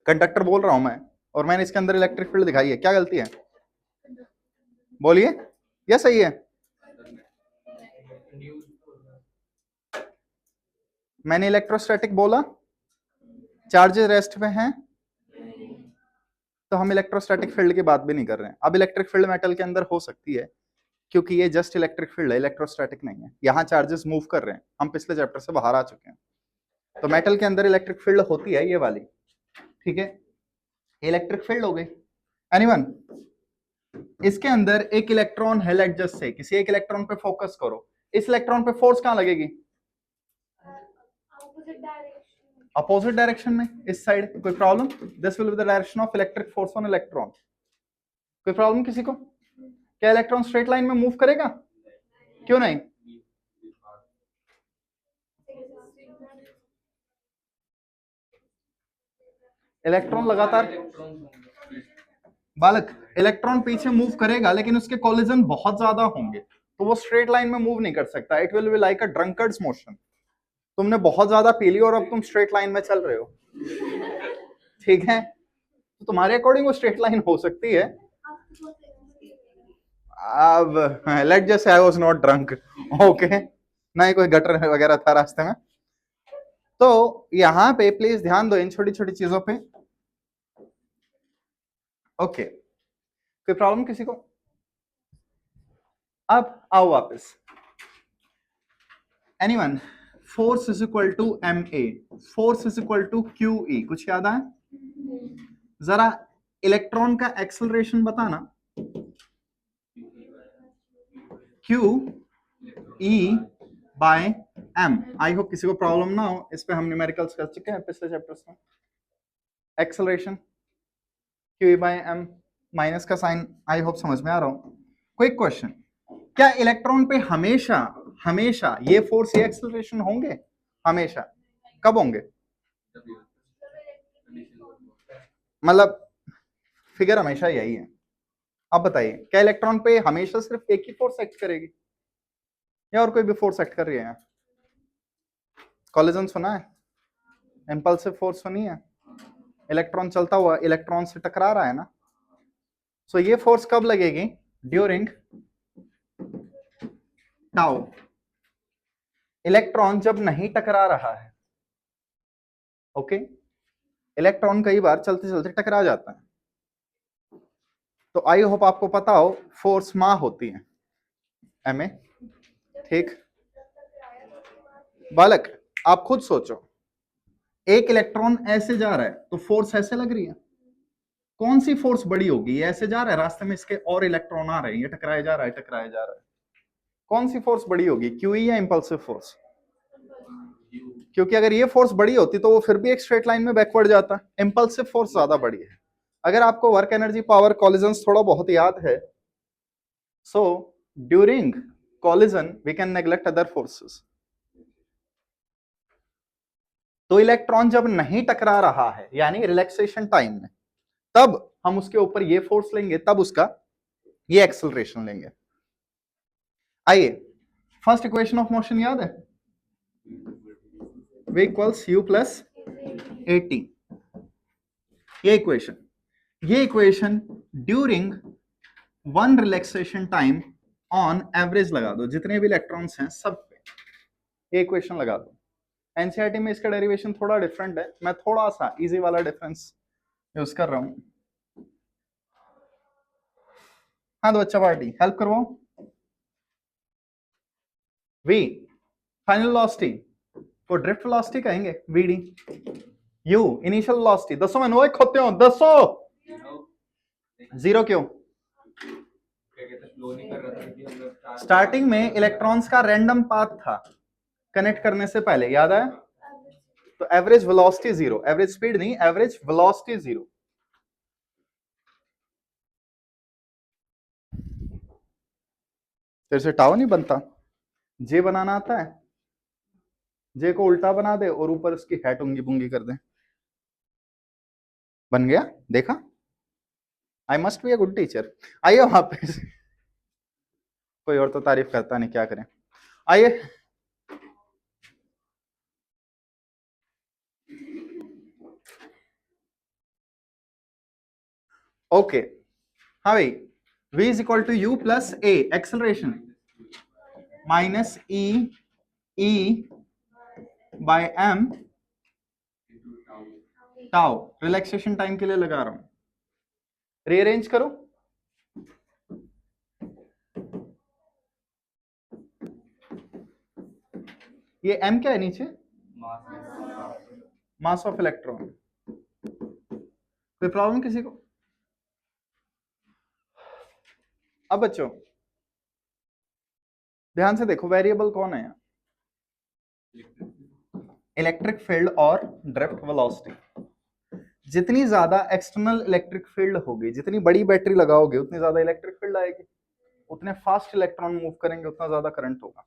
कंडक्टर बोल रहा हूं मैं, और मैंने इसके अंदर इलेक्ट्रिक फील्ड दिखाई है, क्या गलती है? बोलिए, यह सही है? मैंने इलेक्ट्रोस्टैटिक बोला, चार्जेस रेस्ट पे हैं, तो हम इलेक्ट्रोस्टैटिक फील्ड की बात भी नहीं कर रहे हैं। अब इलेक्ट्रिक फील्ड मेटल के अंदर हो सकती है, क्योंकि ये जस्ट इलेक्ट्रिक फील्ड है, इलेक्ट्रोस्टैटिक नहीं है। यहाँ चार्जेस मूव कर रहे हैं, हम पिछले चैप्टर से बाहर आ चुके हैं। तो मेटल के अंदर इलेक्ट्रिक फील्ड होती है ये वाली, ठीक है, इलेक्ट्रिक फील्ड हो गई। एनीवन, इसके अंदर एक इलेक्ट्रॉन है, लेट जस्ट से किसी एक इलेक्ट्रॉन पे फोकस करो, इस इलेक्ट्रॉन पे फोर्स कहां लगेगी? अपोजिट डायरेक्शन में, इस साइड। कोई problem? This will be the direction of electric force on electron. कोई प्रॉब्लम किसी को? क्या इलेक्ट्रॉन स्ट्रेट लाइन में मूव करेगा? क्यों नहीं? इलेक्ट्रॉन लगातार, बालक इलेक्ट्रॉन पीछे मूव करेगा, लेकिन उसके कोलिजन बहुत ज्यादा होंगे, तो वो स्ट्रेट लाइन में मूव नहीं कर सकता। It will be like a drunkards motion. तुमने बहुत ज्यादा पी ली और अब तुम स्ट्रेट लाइन में चल रहे हो, ठीक है, तो तुम्हारे अकॉर्डिंग वो स्ट्रेट लाइन हो सकती है। अब let just say I was not drunk, okay, ना ही कोई गटर वगैरह था रास्ते में। तो यहां पे प्लीज ध्यान दो इन छोटी छोटी चीजों पे। ओके, कोई प्रॉब्लम किसी को? अब आओ वापस। Anyone, force is equal to m a, force is equal to q e, कुछ याद आए? जरा इलेक्ट्रॉन का एक्सेलरेशन बताना। Q e by m. I hope किसी को प्रॉब्लम ना हो, इस पे हम न्यूमेरिकल्स कर चुके हैं पिछले चैप्टर्स में। Acceleration q e by m, minus का साइन, आई होप समझ में आ रहा हूं। क्विक क्वेश्चन, क्या इलेक्ट्रॉन पे हमेशा हमेशा ये फोर्स ये एक्सेलरेशन होंगे? हमेशा कब होंगे? मतलब फिगर हमेशा यही है। अब बताइए, क्या इलेक्ट्रॉन पे हमेशा सिर्फ एक ही फोर्स एक्ट करेगी, या और कोई भी फोर्स एक्ट कर रही है? कॉलिजन सुना है? इंपल्सिव फोर्स सुनी है? इलेक्ट्रॉन चलता हुआ इलेक्ट्रॉन से टकरा रहा है ना, सो ये फोर्स कब लगेगी? During tau. इलेक्ट्रॉन जब नहीं टकरा रहा है, ओके, इलेक्ट्रॉन कई बार चलते चलते टकरा जाता है, तो आई होप आपको पता हो फोर्स मां होती है, एम ए, ठीक। बालक आप खुद सोचो, एक इलेक्ट्रॉन ऐसे जा रहा है तो फोर्स ऐसे लग रही है, कौन सी फोर्स बड़ी होगी? ये ऐसे जा रहा है, रास्ते में इसके और इलेक्ट्रॉन आ रहे हैं, ये टकराए जा रहा है टकराए जा रहा है, कौन सी फोर्स बड़ी होगी, क्यूई या इंपल्सिव फोर्स? क्योंकि अगर ये फोर्स बड़ी होती तो वो फिर भी एक स्ट्रेट लाइन में बैकवर्ड जाता, इंपल्सिव फोर्स ज्यादा बड़ी है। अगर आपको वर्क एनर्जी पावर कॉलिजन्स थोड़ा बहुत याद है, so during collision we can neglect other forces. तो इलेक्ट्रॉन जब नहीं टकरा रहा है यानी रिलैक्सेशन टाइम में, तब हम उसके ऊपर ये फोर्स लेंगे, तब उसका ये एक्सेलरेशन लेंगे। आइए, फर्स्ट इक्वेशन ऑफ मोशन याद है, v equals u plus at, ये equation during one relaxation time on average लगा दो, जितने भी इलेक्ट्रॉन्स हैं सब पे ये इक्वेशन लगा दो। एनसीईआरटी में इसका डेरिवेशन थोड़ा डिफरेंट है, मैं थोड़ा सा इजी वाला डिफरेंस यूज कर रहा हूं। हाँ तो अच्छा पार्टी हेल्प करवाओ। v फाइनल वेलोसिटी को ड्रिफ्ट वेलोसिटी कहेंगे, vd। u इनिशियल वेलोसिटी, दसो मैंने ओए खोते हो, दसो जीरो क्यों? स्टार्टिंग में इलेक्ट्रॉन्स का रैंडम पाथ था कनेक्ट करने से पहले, याद है? तो average velocity zero, average speed नहीं, एवरेज वेलोसिटी जीरो। तेरे से टाउ नहीं बनता, जे बनाना आता है? जे को उल्टा बना दे और ऊपर उसकी हैट उंगी बुंगी कर दे, बन गया, देखा? I must be a good teacher. आइए वहां पे, कोई और तो तारीफ करता नहीं, क्या करें। आइए, ओके, हाँ भाई, v is equal to u plus a, acceleration minus e by m tau, relaxation time के लिए लगा रहा हूं, रीअरेंज करो। ये m क्या है नीचे? Mass of electron. कोई प्रॉब्लम किसी को? अब बच्चों ध्यान से देखो, वेरिएबल कौन है? इलेक्ट्रिक फील्ड और ड्रिफ्ट वेलोसिटी। जितनी ज्यादा एक्सटर्नल इलेक्ट्रिक फील्ड होगी, जितनी बड़ी बैटरी लगाओगे उतनी ज्यादा इलेक्ट्रिक फील्ड आएगी, उतने फास्ट इलेक्ट्रॉन मूव करेंगे, उतना ज्यादा करंट होगा।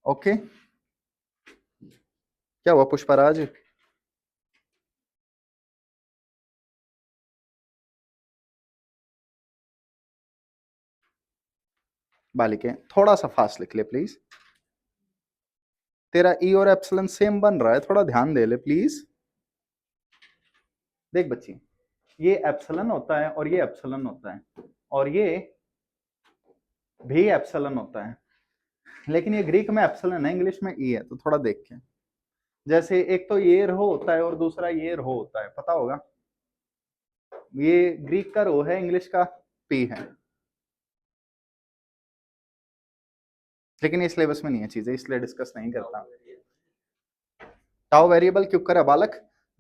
ओके, क्या हुआ पुष्पराज? बालिके थोड़ा सा फास्ट लिख ले प्लीज, तेरा ई और एप्सिलॉन सेम बन रहा है, थोड़ा ध्यान दे ले प्लीज। देख बच्ची, ये एप्सिलॉन होता है और ये एप्सिलॉन होता है और ये भी एप्सिलॉन होता है, लेकिन ये ग्रीक में एप्सिलॉन है, इंग्लिश में ई है, तो थोड़ा देख के। जैसे एक तो ये रो होता है और दूसरा ये रो होता है, पता होगा? ये ग्रीक का रो है, इंग्लिश का पी है, लेकिन ये सिलेबस में नहीं है चीजें, इसलिए डिस्कस नहीं करता। टाउ वेरिएबल क्यों कर बालक?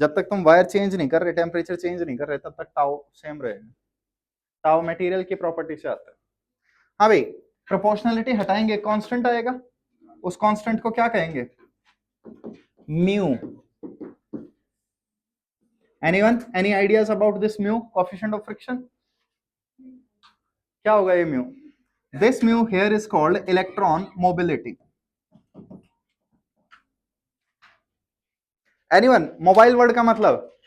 जब तक तुम वायर चेंज नहीं कर रहे, टेम्परेचर चेंज नहीं कर रहे, तब तक टाउ सेम रहेगा। टाउ मटेरियल की प्रॉपर्टी से आता है। हाँ भाई, प्रोपोर्शनलिटी हटाएंगे, कांस्टेंट आएगा, उस कांस्टेंट को क्या कहेंगे? Mu. Anyone, any ideas about this mu, coefficient of friction? क्या होगा ये mu? This mu here is called electron mobility. Anyone, mobile word का मतलब?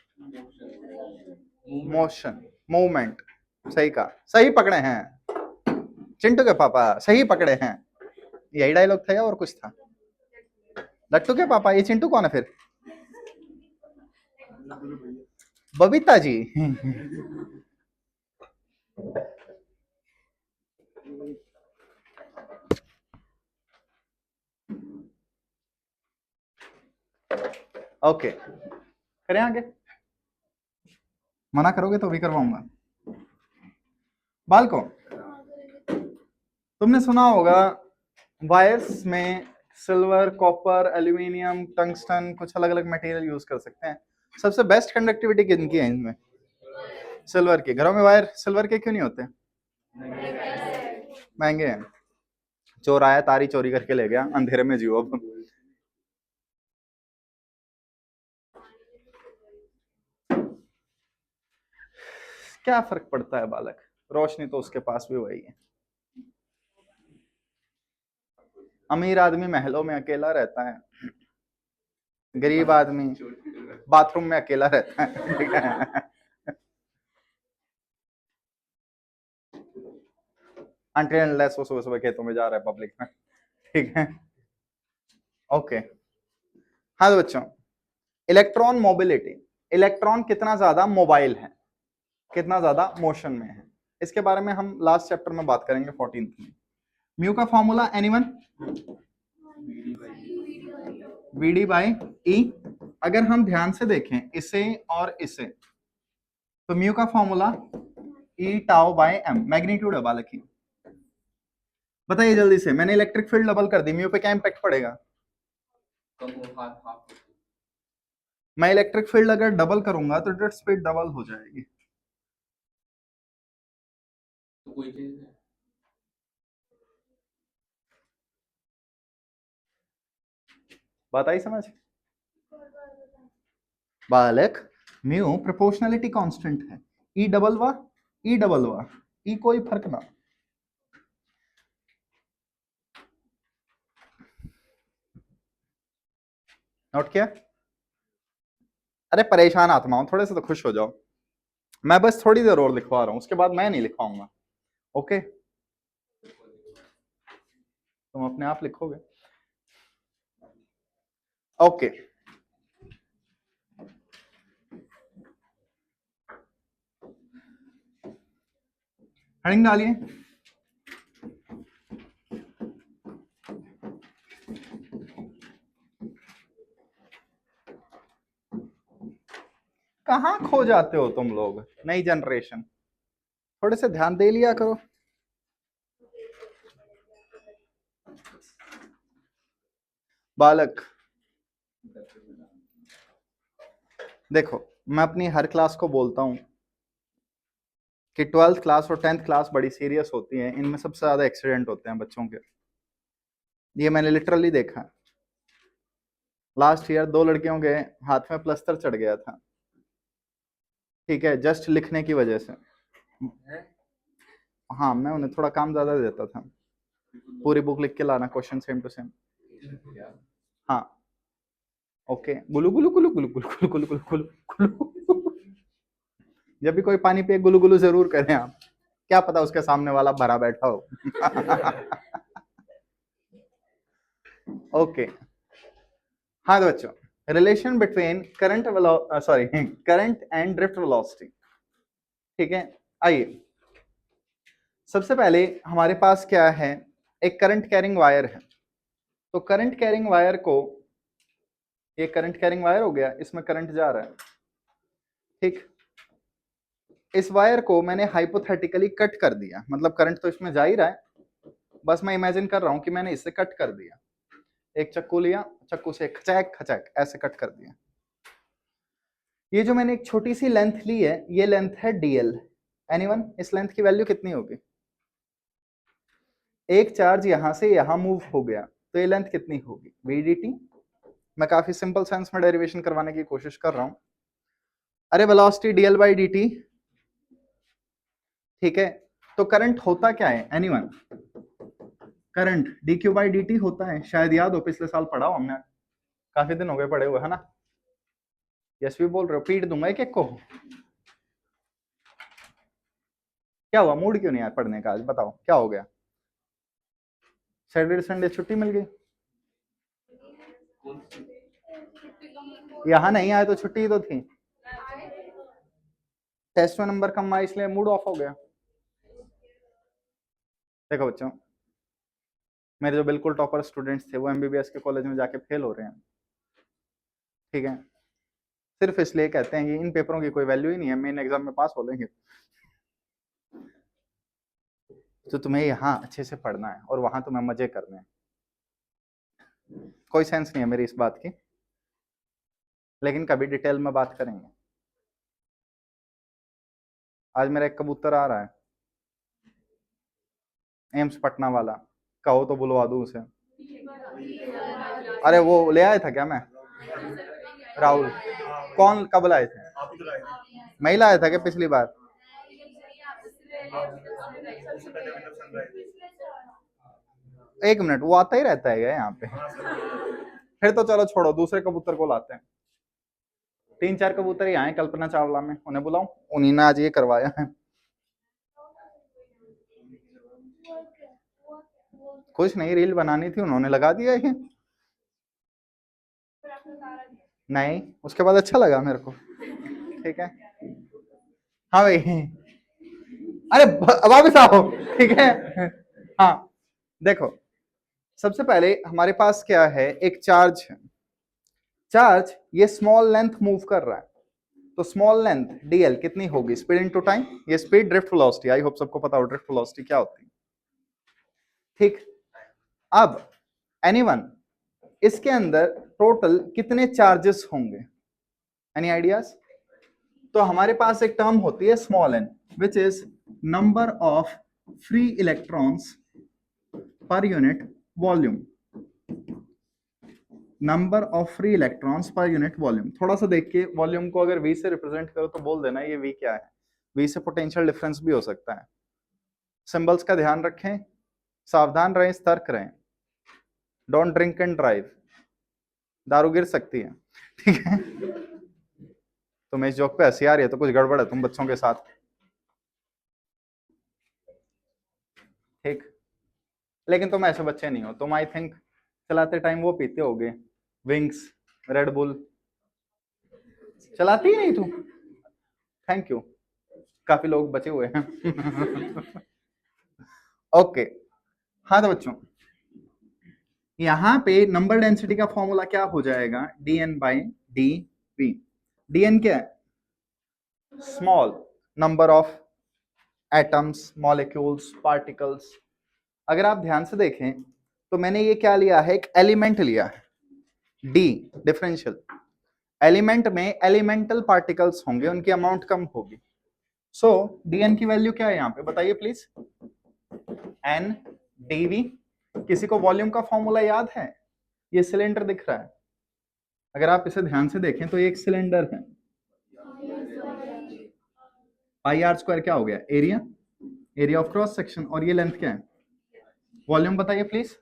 Motion, movement. सही कहा, सही पकड़े हैं चिंटू के पापा, सही पकड़े हैं। यही डायलॉग था या और कुछ था? लट्टू के पापा, ये चिंटू कौन है फिर? बबीता जी। ओके, करें आगे? मना करोगे तो भी करवाऊंगा। बालको, तुमने सुना होगा वायर्स में सिल्वर, कॉपर, एल्यूमिनियम, टंगस्टन, कुछ अलग अलग मटेरियल यूज कर सकते हैं। सबसे बेस्ट कंडक्टिविटी किनकी है इनमें? सिल्वर की। घरों में वायर सिल्वर के क्यों नहीं होते? महंगे हैं। चोर आया, तारी चोरी करके ले गया, अंधेरे में जियो अब। क्या फर्क पड़ता है बालक, रोशनी तो उसके पास भी वही है। अमीर आदमी महलों में अकेला रहता है, गरीब आदमी बाथरूम में अकेला रहता है। ठीक है, अनटिल अनलेस वो सुबह सुबह खेतों में जा रहा है पब्लिक में। ठीक है, ओके। हाँ तो बच्चों, इलेक्ट्रॉन मोबिलिटी, इलेक्ट्रॉन कितना ज्यादा मोबाइल है, कितना ज्यादा मोशन में है, इसके बारे में हम लास्ट चैप्टर में बात करेंगे 14th में। म्यू का formula anyone, VD by E. अगर हम ध्यान से देखें इसे और इसे, तो म्यू का formula E tau by M, magnitude है बालक की। बताइए जल्दी से, मैंने इलेक्ट्रिक फील्ड डबल कर दी, म्यू पे क्या इंपैक्ट पड़ेगा? मैं इलेक्ट्रिक फील्ड अगर डबल करूंगा तो जेट स्पीड डबल हो जाएगी। तो कोई चीज है। बात आई समझ? बालक, म्यू प्रोपोर्शनलिटी कांस्टेंट है, ई डबल वा ई डबल वा, ई कोई फर्क ना। नोट किया? अरे परेशान आत्माओं, थोड़े से तो खुश हो जाओ, मैं बस थोड़ी देर और लिखवा रहा हूं, उसके बाद मैं नहीं लिखवाऊंगा। ओके, तुम अपने आप लिखोगे। ओके, हेडिंग डालिए। कहाँ खो जाते हो तुम लोग, नई जनरेशन, थोड़े से ध्यान दे लिया करो। बालक देखो, मैं अपनी हर क्लास को बोलता हूं कि 12th क्लास और 10th क्लास बड़ी सीरियस होती है, इनमें सबसे ज्यादा एक्सीडेंट होते हैं बच्चों के। ये मैंने लिटरली देखा। लास्ट ईयर 2 लड़कियों के हाथ में प्लस्तर चढ़ गया था, ठीक है, जस्ट लिखने की वजह से। हाँ, मैं उन्हें थोड़ा काम ज्यादा देता था, पूरी बुक लिख के लाना, क्वेश्चन सेम टू सेम। हाँ, ओके, गुलू गुलू गुलू गुलू गुलू गुलू गुलू गुलू गुलू। जब भी कोई पानी पिए गुलू गुलू जरूर करें आप, क्या पता उसके सामने वाला भरा बैठा हो। ओके, हाँ तो बच्चों, relation between current current and drift velocity, ठीक है। आइए, सबसे पहले हमारे पास क्या है, एक करंट कैरिंग वायर है। तो करंट कैरिंग वायर को, ये करंट कैरिंग वायर हो गया, इसमें करंट जा रहा है, ठीक। इस वायर को मैंने हाइपोथेटिकली कट कर दिया, मतलब करंट तो इसमें जा ही रहा है, बस मैं इमेजिन कर रहा हूं कि मैंने इससे कट कर दिया। एक चक्कू लिया, चक्कू से खचैक खचैक ऐसे कट कर दिया। ये जो मैंने एक छोटी सी लेंथ ली है, ये लेंथ है डीएल। एनीवन, इस लेंथ की वैल्यू कितनी होगी? एक चार्ज यहां से यहां मूव हो गया, तो ये लेंथ कितनी होगी? वीडीटी। मैं काफी सिंपल सेंस में डेरिवेशन करवाने की कोशिश कर रहा हूं। अरे वेलोसिटी डीएल बाई डी, ठीक है। तो करंट होता क्या है anyone? Current D q by d T होता है, शायद याद हो, पिछले साल पढ़ा हो हमने, काफी दिन हो गए पढ़े हुए, है ना? यस भी बोल रहे हो, पीट दूंगा एक एक को। क्या हुआ, मूड क्यों नहीं आया पढ़ने का आज, बताओ क्या हो गया? सैटरडे संडे छुट्टी मिल गई? यहाँ नहीं आए तो छुट्टी ही तो थी, टेस्ट में नंबर कम आए इसलिए मूड ऑफ हो गया। देखो बच्चों, मेरे जो बिल्कुल टॉपर स्टूडेंट्स थे वो एमबीबीएस के कॉलेज में जाके फेल हो रहे हैं, ठीक है, सिर्फ इसलिए कहते हैं कि इन पेपरों की कोई वैल्यू ही नहीं है, मेन एग्जाम में पास हो लेंगे। तो तुम्हें यहाँ अच्छे से पढ़ना है और वहां तुम्हें मजे करने हैं। कोई सेंस नहीं है मेरी इस बात की, लेकिन कभी डिटेल में बात करेंगे। आज मेरा एक कबूतर आ रहा है, एम्स पटना वाला, कहो तो बुलवा दूं उसे। अरे वो ले आया था क्या मैं? राहुल कौन, कब लाए थे? मैं ही लाया था क्या पिछली बार? एक मिनट, वो आता ही रहता है क्या यहाँ पे? फिर तो चलो छोड़ो, दूसरे कबूतर को लाते हैं। 3-4 कबूतर ही आए कल्पना चावला में, उन्हें बुलाओ, उन्हीं ने आज ये करवाया है। कुछ नहीं, रील बनानी थी, उन्होंने लगा दिया ये। नहीं, उसके बाद अच्छा लगा मेरे को। ठीक है, हाँ भाई, अरे वापस आओ, ठीक है। हाँ देखो, सबसे पहले हमारे पास क्या है, एक चार्ज है। चार्ज ये स्मॉल लेंथ मूव कर रहा है, तो स्मॉल लेंथ dl कितनी होगी, स्पीड इनटू टाइम। ये speed drift velocity, I hope सबको पता हो ड्रिफ्ट वेलोसिटी क्या होती है। ठीक, अब एनीवन, इसके अंदर टोटल कितने चार्जेस होंगे, एनी आइडियाज? तो हमारे पास एक टर्म होती है small n, which is number of free electrons पर unit volume. Number of free electrons पर यूनिट वॉल्यूम। थोड़ा सा देख के, वॉल्यूम को अगर v से रिप्रेजेंट करो तो बोल देना ये v क्या है। v से पोटेंशियल डिफरेंस भी हो सकता है। सिंबल्स का ध्यान रखें, सावधान रहें, सतर्क रहें। डोंट ड्रिंक एंड ड्राइव, दारू गिर सकती है, ठीक है। तुम्हें इस जोक पे हंसी आ रही है तो कुछ गड़बड़ है तुम बच्चों के साथ, ठीक। लेकिन तुम ऐसे बच्चे नहीं हो, तुम आई थिंक चलाते टाइम वो पीते होगे, विंग्स, रेड बुल। चलाती ही नहीं तू? थैंक यू, काफी लोग बचे हुए हैं। ओके, हाँ तो बच्चों, यहां पे नंबर डेंसिटी का फॉर्मूला क्या हो जाएगा, dn बाई dv। dn क्या है, small number of atoms, molecules, particles. अगर आप ध्यान से देखें तो मैंने ये क्या लिया है, एक एलिमेंट लिया है, d डिफरेंशियल। एलिमेंट में एलिमेंटल पार्टिकल्स होंगे, उनकी अमाउंट कम होगी। सो dn की वैल्यू क्या है यहाँ पे बताइए प्लीज, n dv। किसी को वॉल्यूम का फॉर्मूला याद है? ये सिलेंडर दिख रहा है, अगर आप इसे ध्यान से देखें तो ये एक सिलेंडर है। पाई आर स्क्वायर क्या हो गया, area, area of cross section, और ये लेंथ क्या है, वॉल्यूम बताइए प्लीज।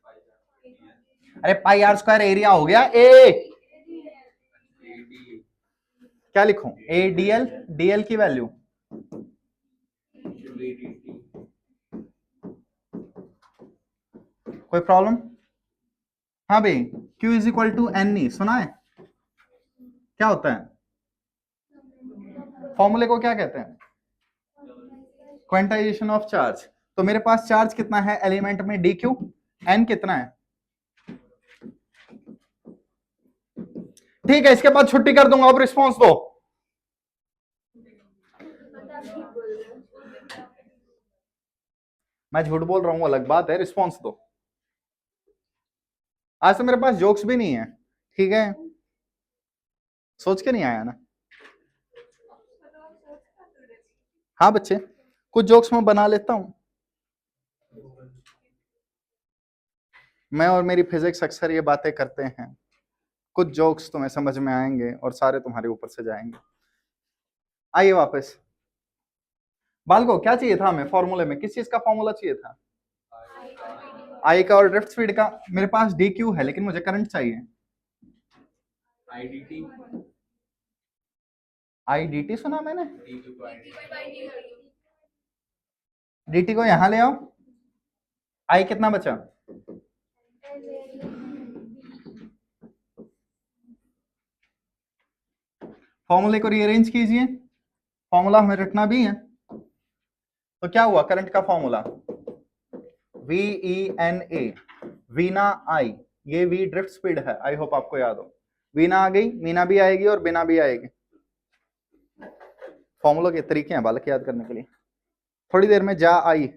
अरे पाई आर स्क्वायर एरिया हो गया, ए क्या लिखूं, ए डीएल, डीएल की वैल्यू कोई प्रॉब्लम? हाँ भाई, Q is equal to n e, सुना है क्या होता है, फॉर्मूले को क्या कहते हैं, क्वांटाइजेशन ऑफ चार्ज। तो मेरे पास चार्ज कितना है एलिमेंट में, डी क्यू, एन कितना है, ठीक है। इसके बाद छुट्टी कर दूंगा, अब रिस्पॉन्स दो। मैं झूठ बोल रहा हूं अलग बात है, रिस्पॉन्स दो। आज तो मेरे पास जोक्स भी नहीं है, ठीक है, सोच के नहीं आया ना। हाँ बच्चे, कुछ जोक्स मैं बना लेता हूं, मैं और मेरी फिजिक्स अक्सर ये बातें करते हैं। कुछ जोक्स तुम्हें समझ में आएंगे और सारे तुम्हारे ऊपर से जाएंगे। आइए वापस, बालको क्या चाहिए था हमें फॉर्मूले में, किस चीज का फॉर्मूला चाहिए था, आई का और ड्रिफ्ट स्पीड का। मेरे पास डी क्यू है लेकिन मुझे करंट चाहिए, आई डी टी सुना मैंने, डी टी को यहां ले आओ, आई कितना बचा, फॉर्मूले को रीअरेंज कीजिए, फॉर्मूला हमें रटना भी है। तो क्या हुआ, करंट का formula V E N A, वीना आई, ये वी ड्रिफ्ट स्पीड है, आई होप आपको याद हो। वीना आ गई, मीना भी आएगी और बिना भी आएगी। फॉर्मूला के तरीके हैं बालक याद करने के लिए, थोड़ी देर में जा आई।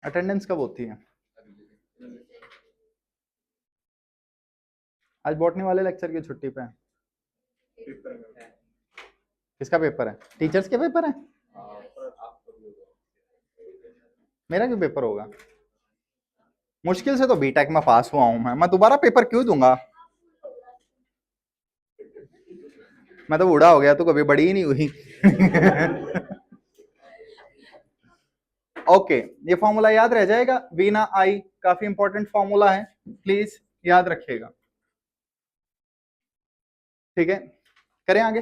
अटेंडेंस कब होती है? आज बॉटनी वाले लेक्चर की छुट्टी पे है। किसका पेपर है? टीचर्स के पेपर है? मेरा क्यों पेपर होगा? मुश्किल से तो बीटेक में पास हुआ हूं मैं दोबारा पेपर क्यों दूंगा? मैं तो बूढ़ा हो गया, तो कभी बड़ी ही नहीं हुई। ओके, ये फॉर्मूला याद रह जाएगा, वी ना आई, काफी इंपॉर्टेंट फॉर्मूला है, प्लीज याद रखिएगा। ठीक है, करें आगे।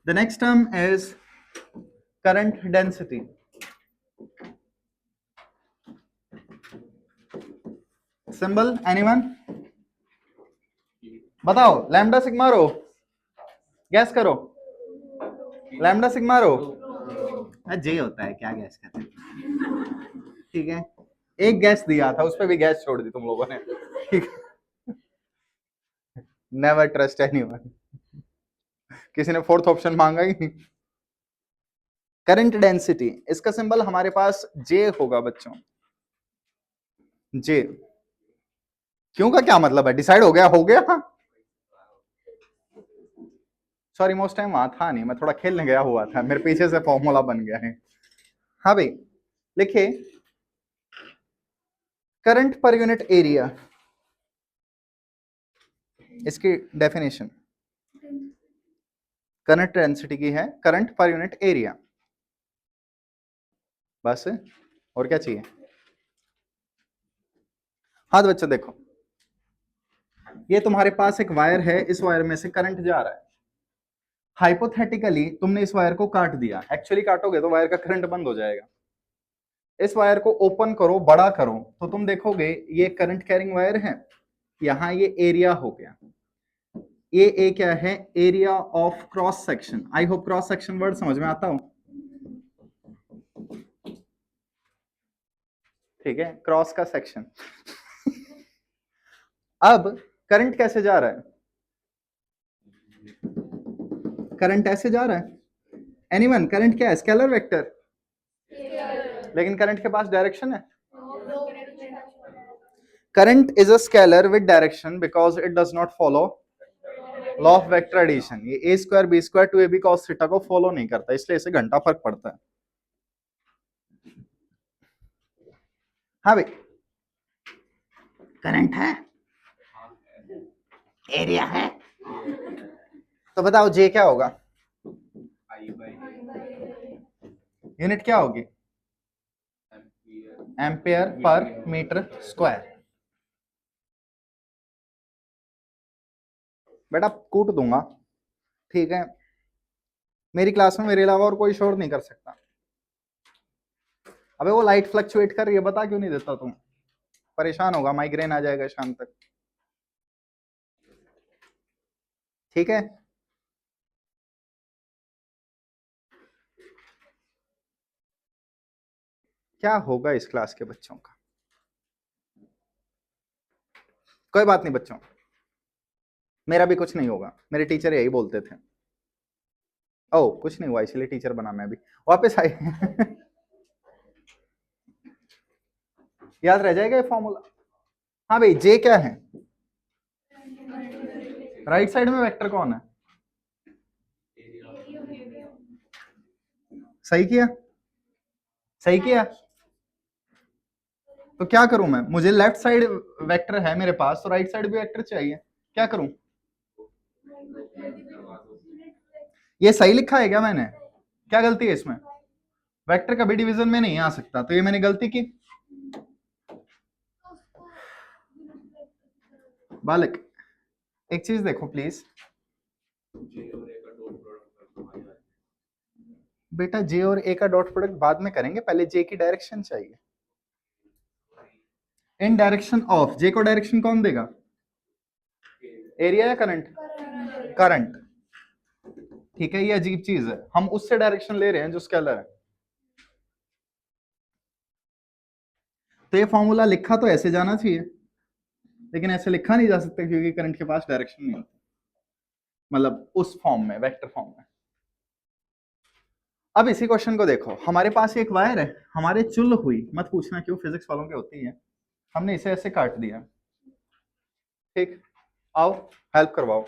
The next term is current density. Symbol anyone? बताओ, लैम्डा सिग्मा रो, गैस करो। लैम्डा सिग्मा रो जे होता है क्या, गैस करते हैं। ठीक है, एक गैस दिया था, उस पर भी गैस छोड़ दी तुम लोगों ने। ठीक, नेवर ट्रस्ट एनीवन। किसी ने फोर्थ ऑप्शन मांगा ही नहीं। करंट डेंसिटी, इसका सिंबल हमारे पास जे होगा बच्चों, जे। क्यों का क्या मतलब है? डिसाइड हो गया, हो गया। सॉरी, मोस्ट टाइम वहां था नहीं, मैं थोड़ा खेलने गया हुआ था, मेरे पीछे से फॉर्मूला बन गया है। हाँ भाई, लिखिए करंट पर यूनिट एरिया, इसकी डेफिनेशन करंट डेंसिटी की है, करंट पर यूनिट एरिया, बस। और क्या चाहिए? हाँ तो बच्चों देखो, ये तुम्हारे पास एक वायर है, इस वायर में से करंट जा रहा है। हाइपोथेटिकली तुमने इस वायर को काट दिया, एक्चुअली काटोगे तो वायर का करंट बंद हो जाएगा। इस वायर को ओपन करो, बड़ा करो, तो तुम देखोगे ये करंट कैरिंग वायर है, यहां ये एरिया हो गया। ये ए क्या है? Area of cross section. I hope cross section word समझ में आता हो। ठीक है, क्रॉस का सेक्शन। अब करंट कैसे जा रहा है? करंट ऐसे जा रहा है। एनीवन, करंट क्या है? Scalar vector. लेकिन करंट के पास डायरेक्शन है। Current is a scalar with direction because it does not follow law of vector addition. ये A square B square two A B cos theta को फॉलो नहीं करता, इसलिए इसे घंटा फर्क पड़ता है। हाँ भाई, करंट है, एरिया है, तो बताओ जे क्या होगा? यूनिट क्या होगी? Ampere per metre square. बेटा कूट दूंगा, ठीक है? मेरी क्लास में मेरे अलावा और कोई शोर नहीं कर सकता। अबे वो लाइट फ्लक्चुएट कर रही है, बता क्यों नहीं देता तुम? परेशान होगा, माइग्रेन आ जाएगा शाम तक। ठीक है, क्या होगा इस क्लास के बच्चों का? कोई बात नहीं बच्चों, मेरा भी कुछ नहीं होगा, मेरे टीचर यही बोलते थे। ओ कुछ नहीं हुआ, इसलिए टीचर बना मैं भी। वापस आए। याद रह जाएगा ये फॉर्मूला। हाँ भाई, जे क्या है? राइट साइड में वेक्टर कौन है? सही किया, सही किया। तो क्या करूं मैं? मुझे लेफ्ट साइड वेक्टर है मेरे पास, तो राइट साइड भी वेक्टर चाहिए, क्या करूं? ये सही लिखा है क्या मैंने? क्या गलती है इसमें? वेक्टर कभी डिवीजन में नहीं आ सकता, तो ये मैंने गलती की। बालक एक चीज देखो प्लीज, बेटा जे और ए का डॉट प्रोडक्ट बाद में करेंगे, पहले जे की डायरेक्शन चाहिए। इन डायरेक्शन ऑफ, जे को डायरेक्शन कौन देगा? एरिया या करंट? करंट। ठीक है, ये अजीब चीज है, हम उससे डायरेक्शन ले रहे हैं जो स्केलर है। तो ये फॉर्मूला लिखा तो ऐसे जाना चाहिए, लेकिन ऐसे लिखा नहीं जा सकता क्योंकि करंट के पास डायरेक्शन नहीं होती, मतलब उस फॉर्म में, वेक्टर फॉर्म में। अब इसी क्वेश्चन को देखो, हमारे पास एक वायर है, हमारे चुल हुई, मत पूछना क्यों, फिजिक्स वालों के होती है। हमने इसे ऐसे काट दिया, ठीक? आओ हेल्प करवाओ।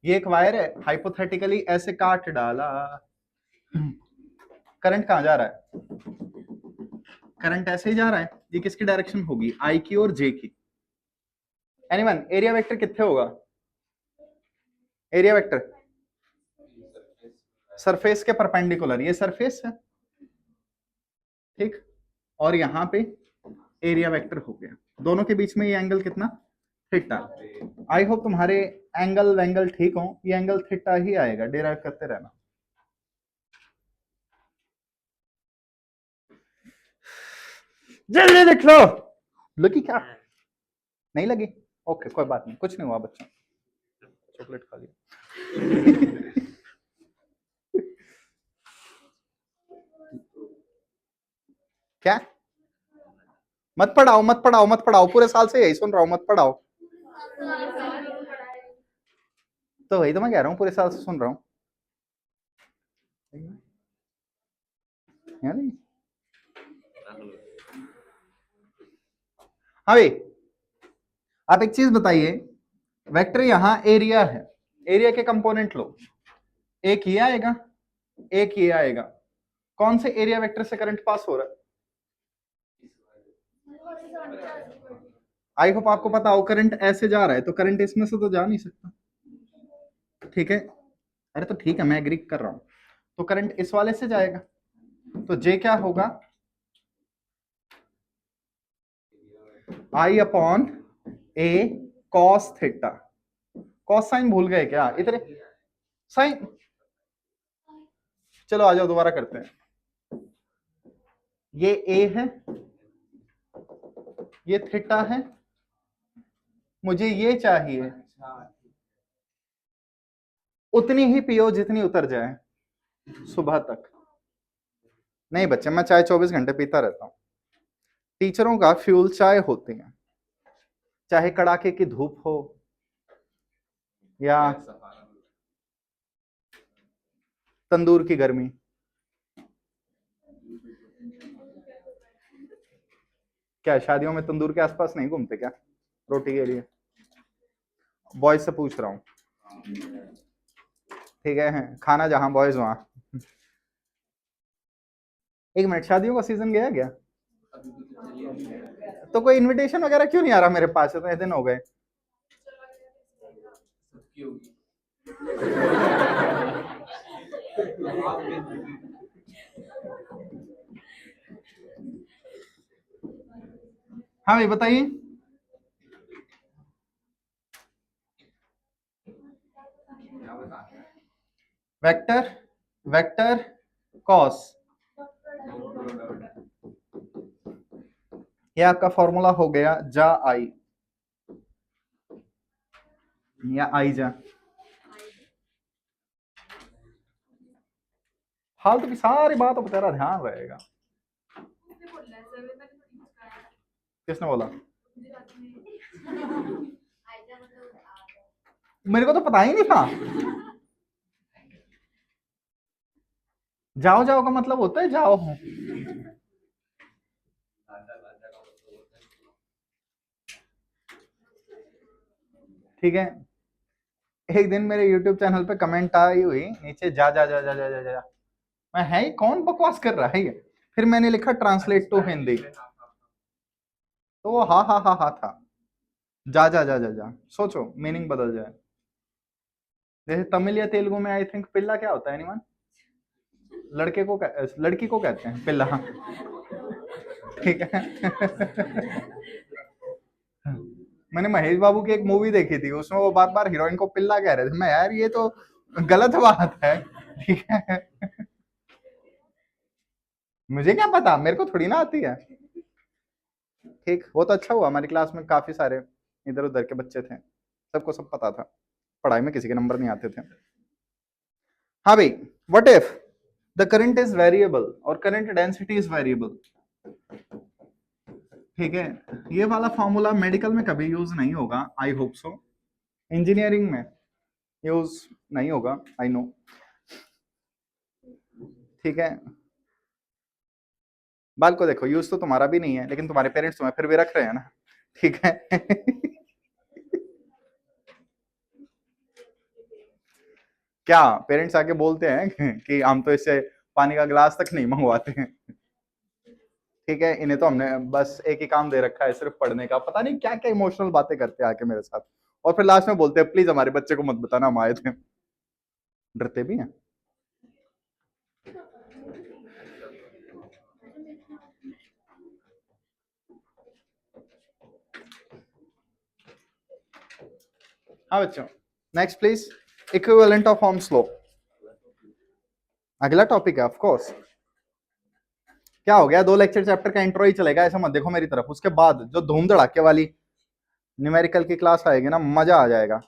ये एक वायर है, हाइपोथेटिकली ऐसे काट डाला, करंट कहाँ जा रहा है? करंट ऐसे ही जा रहा है। ये किसकी डायरेक्शन होगी? आई की और जे की। एनीवन, एरिया वेक्टर कितने होगा? एरिया वेक्टर सरफेस के परपेंडिकुलर, ये सरफेस है, ठीक, और यहाँ पे एरिया वेक्टर हो गया। दोनों के बीच में ये एंगल कितना? थीटा। आई होप तुम्हारे एंगल वेंगल ठीक हो, ये एंगल थीटा ही आएगा, डेराइव करते रहना। जल्दी लिख लो। लगी क्या? नहीं लगी? ओके, कोई बात नहीं, कुछ नहीं हुआ बच्चा, चॉकलेट खा लिया। क्या? मत पढ़ाओ मत पढ़ाओ मत पढ़ाओ, पूरे साल से यही सुन रहा हूं, मत पढ़ाओ। तो वही तो मैं कह रहा हूँ, पूरे साल से सुन रहा हूँ। हाँ भाई, आप एक चीज बताइए, वेक्टर यहाँ एरिया है, एरिया के कंपोनेंट लो, एक ये आएगा एक ये आएगा, कौन से एरिया वेक्टर से करंट पास हो रहा है? आई होप आपको पता हो, करंट ऐसे जा रहा है तो करंट इसमें से तो जा नहीं सकता, ठीक है? अरे तो ठीक है, मैं एग्री कर रहा हूं, तो करंट इस वाले से जाएगा, तो जे क्या होगा? आई अपॉन ए कॉस थीटा। कॉस साइन भूल गए क्या इतने? साइन, चलो आ जाओ दोबारा करते हैं। ये ए है, ये थीटा है, मुझे ये चाहिए उतनी ही पियो जितनी उतर जाए सुबह तक। नहीं बच्चे, मैं चाय 24 घंटे पीता रहता हूं। टीचरों का फ्यूल चाय होती है, चाहे कड़ाके की धूप हो या तंदूर की गर्मी। क्या शादियों में तंदूर के आसपास नहीं घूमते क्या रोटी के लिए? बॉयज से पूछ रहा हूँ, ठीक है, खाना जहां बॉयज वहां। एक मिनट, शादियों का सीजन गया क्या? तो कोई इनविटेशन वगैरह क्यों नहीं आ रहा मेरे पास? इतने दिन हो गए। हाँ भाई बताइए। वेक्टर वेक्टर कॉस, ये आपका फॉर्मूला हो गया जा आई, या आई जा। फालतू की सारी बातों पर तेरा ध्यान रहेगा। किसने बोला? मेरे को तो पता ही नहीं था। जाओ जाओ का मतलब होता है जाओ हूं। ठीक है, एक दिन मेरे YouTube चैनल पे कमेंट आई हुई नीचे, जा जा जा जा जा जा जा, मैं है ही कौन बकवास कर रहा है ये? फिर मैंने लिखा ट्रांसलेट टू हिंदी, तो वो हा हा हा हा था, जा जा जा जा जा, सोचो मीनिंग बदल जाए। जैसे तमिल या तेलुगु में आई थिंक पिल्ला क्या होता है एनीवन? लड़के को लड़की को कहते हैं पिल्ला, ठीक है। मैंने महेश बाबू की एक मूवी देखी थी, उसमें वो बार बार हीरोइन को पिल्ला कह रहे थे, मैं यार ये तो गलत बात है, ठीक है। मुझे क्या पता, मेरे को थोड़ी ना आती है, ठीक। वो तो अच्छा हुआ, हमारी क्लास में काफी सारे इधर उधर के बच्चे थे, सबको सब पता था, पढ़ाई में किसी के नंबर नहीं आते थे। हाँ भाई, what if the current is variable और करंट डेंसिटी इज वेरिएबल, ठीक है? ये वाला फॉर्मूला मेडिकल में कभी यूज नहीं होगा, आई होप सो। इंजीनियरिंग में यूज नहीं होगा, आई नो, ठीक है? बाल को देखो, यूज तो तुम्हारा भी नहीं है, लेकिन तुम्हारे पेरेंट्स तुम्हें फिर भी रख रहे हैं ना, ठीक है? क्या पेरेंट्स आके बोलते हैं कि हम तो इससे पानी का गिलास तक नहीं मंगवाते हैं। ठीक है, इन्हें तो हमने बस एक ही काम दे रखा है, सिर्फ पढ़ने का। पता नहीं क्या क्या इमोशनल बातें करते हैं आके मेरे साथ, और फिर लास्ट में बोलते हैं प्लीज हमारे बच्चे को मत बताना हम आए थे। डरते भी हैं। हाँ बच्चों, next please, equivalent of Ohm's law. अगला टॉपिक है ऑफ कोर्स। क्या हो गया, 2 लेक्चर चैप्टर का इंट्रो ही चलेगा, ऐसा मत देखो मेरी तरफ। उसके बाद जो धूम धड़ाके वाली न्यूमेरिकल की क्लास आएगी ना, मजा आ जाएगा।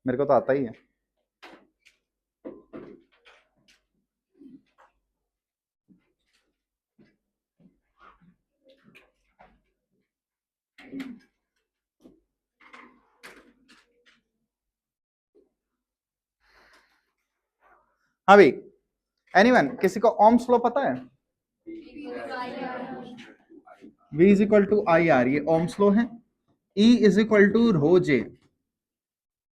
मेरे को तो आता ही है। हाँ भाई, एनीवन, किसी को ओह्म्स लॉ पता है? V is equal to I R, ये ओह्म्स लॉ है। E is equal to rho J,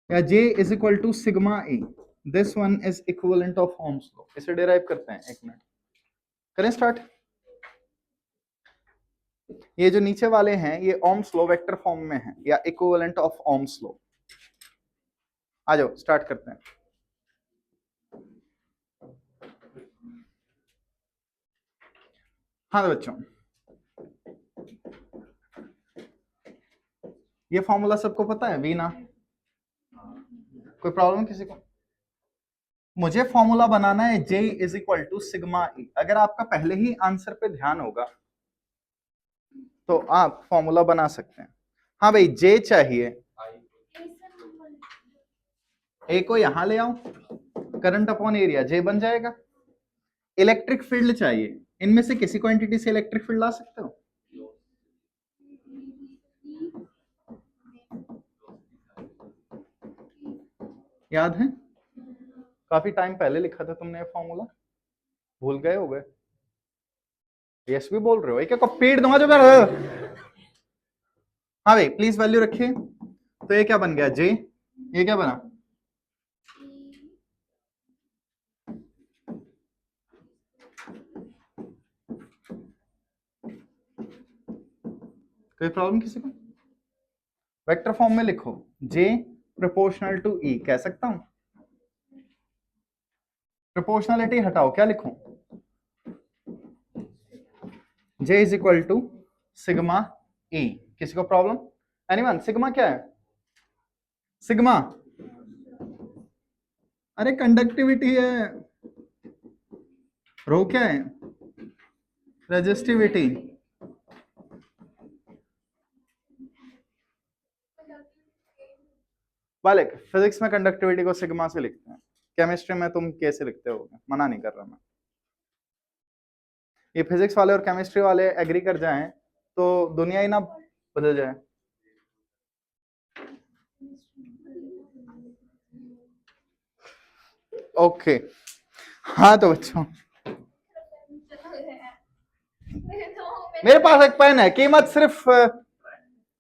या J is equal to sigma E। This one is equivalent of Ohm's law. इसे डिराइव करते हैं, एक मिनट करें स्टार्ट। ये जो नीचे वाले हैं ये ओह्म्स लॉ वेक्टर फॉर्म में है, या इक्विवेलेंट ऑफ ओह्म्स लॉ। आ जाओ स्टार्ट करते हैं। हाँ तो बच्चों, ये फॉर्मूला सबको पता है? वी ना, कोई प्रॉब्लम किसी को? मुझे फॉर्मूला बनाना है J is equal to sigma E। अगर आपका पहले ही आंसर पे ध्यान होगा तो आप फॉर्मूला बना सकते हैं। हाँ भाई, J चाहिए, A को यहां ले आओ, करंट अपॉन एरिया J बन जाएगा। इलेक्ट्रिक फील्ड चाहिए, इनमें से किसी क्वांटिटी से इलेक्ट्रिक फील्ड ला सकते हो? याद है? काफी टाइम पहले लिखा था तुमने ये फॉर्मूला, भूल गए हो गए? यस भी बोल रहे हो, एक एक को पीट दूंगा जो कर। हाँ भाई प्लीज वैल्यू रखिए। तो ये क्या बन गया J, ये क्या बना? कोई प्रॉब्लम किसी को? वेक्टर फॉर्म में लिखो, J प्रोपोर्शनल टू E, कह सकता हूं? प्रोपोर्शनलिटी हटाओ, क्या लिखूं? J is equal to sigma E। किसी को प्रॉब्लम? एनीवन, सिग्मा क्या है? सिग्मा, अरे कंडक्टिविटी है। रो क्या है? रेजिस्टिविटी। बालक, फिजिक्स में कंडक्टिविटी को सिग्मा से लिखते हैं, केमिस्ट्री में तुम कैसे लिखते हो? मना नहीं कर रहा मैं। ये फिजिक्स वाले और केमिस्ट्री वाले एग्री कर जाएं तो दुनिया ही ना बदल जाए। ओके हाँ तो बच्चों, मेरे पास एक पेन है, कीमत सिर्फ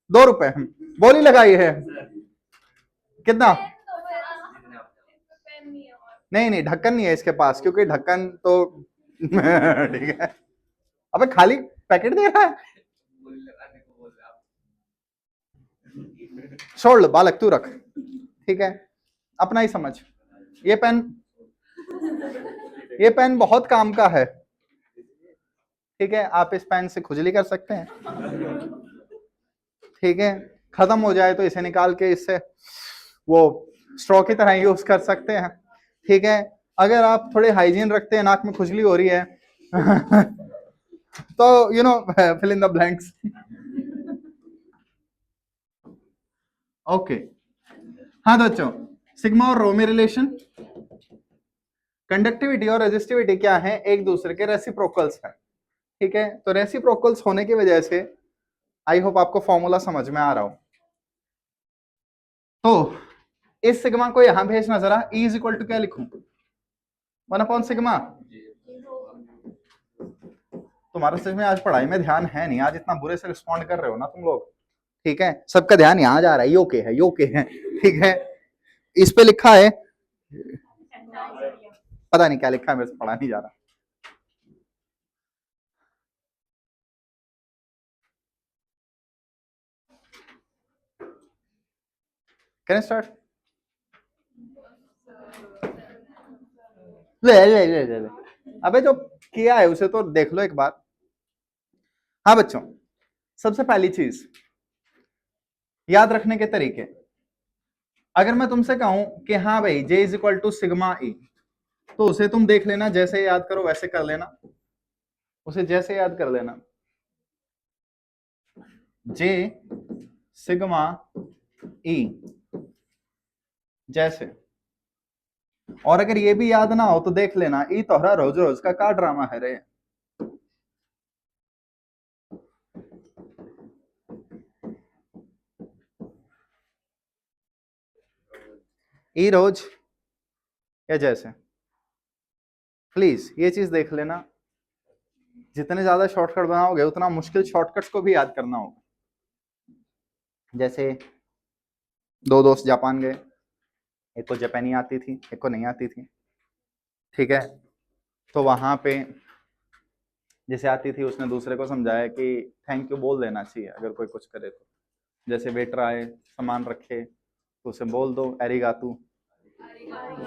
2 रुपए, बोली लगाई है। कितना? नहीं नहीं, ढक्कन नहीं है इसके पास, क्योंकि ढक्कन तो ठीक है। अबे खाली पैकेट दे रहा है, छोड़ लो बालक, तू रख, ठीक है, अपना ही समझ। ये पेन बहुत काम का है, ठीक है। आप इस पेन से खुजली कर सकते हैं, ठीक है। खत्म हो जाए तो इसे निकाल के इससे वो स्ट्रॉ की तरह यूज कर सकते हैं, ठीक है। अगर आप थोड़े हाइजीन रखते हैं, नाक में खुजली हो रही है तो you know, fill in the blanks. Okay हाँ तो बच्चों, सिग्मा और रो में रिलेशन, कंडक्टिविटी और रेजिस्टिविटी क्या है? एक दूसरे के रेसिप्रोकल्स है, ठीक है। तो रेसिप्रोकल्स होने की वजह से आई होप आपको फॉर्मूला समझ में आ रहा हो। तो इस सिग्मा को यहां भेजना जरा, E इज इक्वल टू क्या लिखूं? 1 सिग्मा। तुम्हारा सच में आज पढ़ाई में ध्यान है नहीं, आज इतना बुरे से रिस्पॉन्ड कर रहे हो ना तुम लोग, ठीक है। सबका ध्यान यहां जा रहा है, योके है, योके है, ठीक है। इस पे लिखा है, पता नहीं क्या लिखा है, मेरे से पढ़ा नहीं जा रहा। Can start? ले। अबे जो किया है उसे तो देख लो एक बार। हाँ बच्चों, सबसे पहली चीज याद रखने के तरीके, अगर मैं तुमसे कहूं कि हाँ भाई J is equal to sigma e, तो उसे तुम देख लेना, जैसे याद करो वैसे कर लेना, उसे जैसे याद कर लेना, J सिग्मा ई जैसे। और अगर ये भी याद ना हो तो देख लेना, ई तोहरा रोज रोज का ड्रामा है रे। ई रोज या जैसे, प्लीज ये चीज देख लेना। जितने ज्यादा शॉर्टकट बनाओगे उतना मुश्किल शॉर्टकट्स को भी याद करना होगा। जैसे दो दोस्त जापान गए, एक को जापानी आती थी, एक को नहीं आती थी, ठीक है। तो वहां पे जैसे आती थी, उसने दूसरे को समझाया कि थैंक यू बोल देना चाहिए अगर कोई कुछ करे तो। जैसे वेटर आए, सामान रखे, तो उसे बोल दो एरिगातू,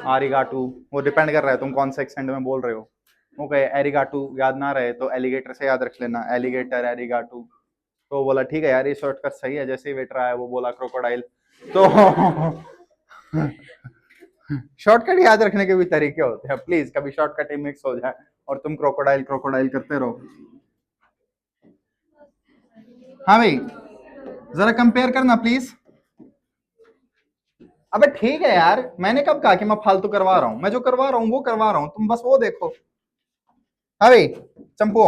आरिगाटू, वो डिपेंड कर रहा है तुम कौन से एक्सेंट में बोल रहे हो। ओके, एरिगाटू याद ना रहे तो एलिगेटर से याद रख लेना, एलिगेटर एरिगाटू। तो बोला ठीक है यार, ये शॉर्टकट सही है। जैसे ही वेटर आया वो बोला क्रोकोडाइल, तो शॉर्टकट याद रखने के भी तरीके होते हैं, प्लीज कभी शॉर्टकट ही मिक्स हो जाए और तुम क्रोकोडाइल क्रोकोडाइल करते रहो। हाँ भाई, जरा कंपेयर करना प्लीज। अबे ठीक है यार, मैंने कब कहा कि मैं फालतू करवा रहा हूं? मैं जो करवा रहा हूं वो करवा रहा हूं, तुम बस वो देखो। हाँ भाई चंपू,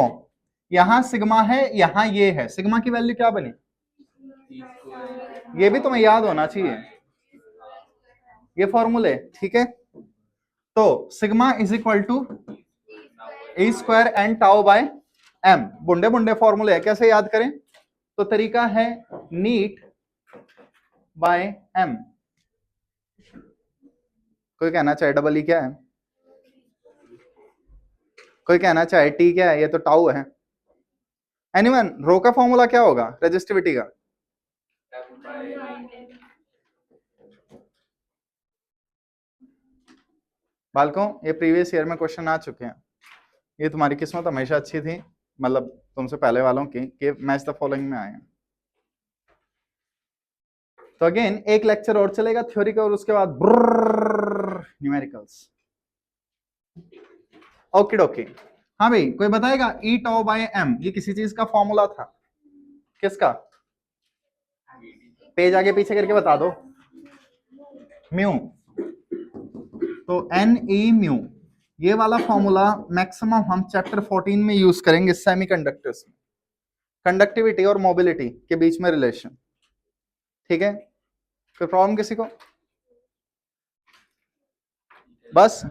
यहाँ सिग्मा है, यहाँ ये है, सिग्मा की वैल्यू क्या बनी? ये भी तुम्हें याद होना चाहिए, ये फॉर्मूले, ठीक है। तो sigma is equal to A square N tau by M, बुंडे बुंडे फॉर्मूले है, कैसे याद करें? तो तरीका है नीट बाय एम। कोई कहना चाहे डबल ई क्या है? कोई कहना चाहे टी क्या है? ये तो टाउ है। एनीवन, रो का फॉर्मूला क्या होगा रेजिस्टिविटी का? बालकों, ये प्रीवियस ईयर में क्वेश्चन आ चुके हैं। ये तुम्हारी किस्मत हमेशा अच्छी थी, मतलब तुमसे पहले वालों की, कि मैच द फॉलोइंग में आए हैं। तो अगेन एक लेक्चर और चलेगा थ्योरी का, और उसके बाद न्यूमेरिकल्स। ओके डोके। हाँ भाई, कोई बताएगा ई टाउ बाय एम ये किसी चीज का फॉर्मूला था? किसका? पेज आगे पीछे करके बता दो। म्यू, तो एन ई म्यू, ये वाला फॉर्मूला मैक्सिमम हम चैप्टर 14 में यूज करेंगे सेमीकंडक्टर्स में, कंडक्टिविटी और मोबिलिटी के बीच में रिलेशन, ठीक है। कोई प्रॉब्लम किसी को? बस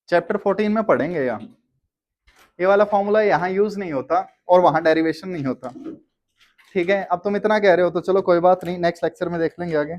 चैप्टर 14 में पढ़ेंगे यहाँ, ये वाला फॉर्मूला यहाँ यूज नहीं होता और वहां डेरिवेशन नहीं होता, ठीक है। अब तुम इतना कह रहे हो तो चलो कोई बात नहीं, नेक्स्ट लेक्चर में देख लेंगे आगे।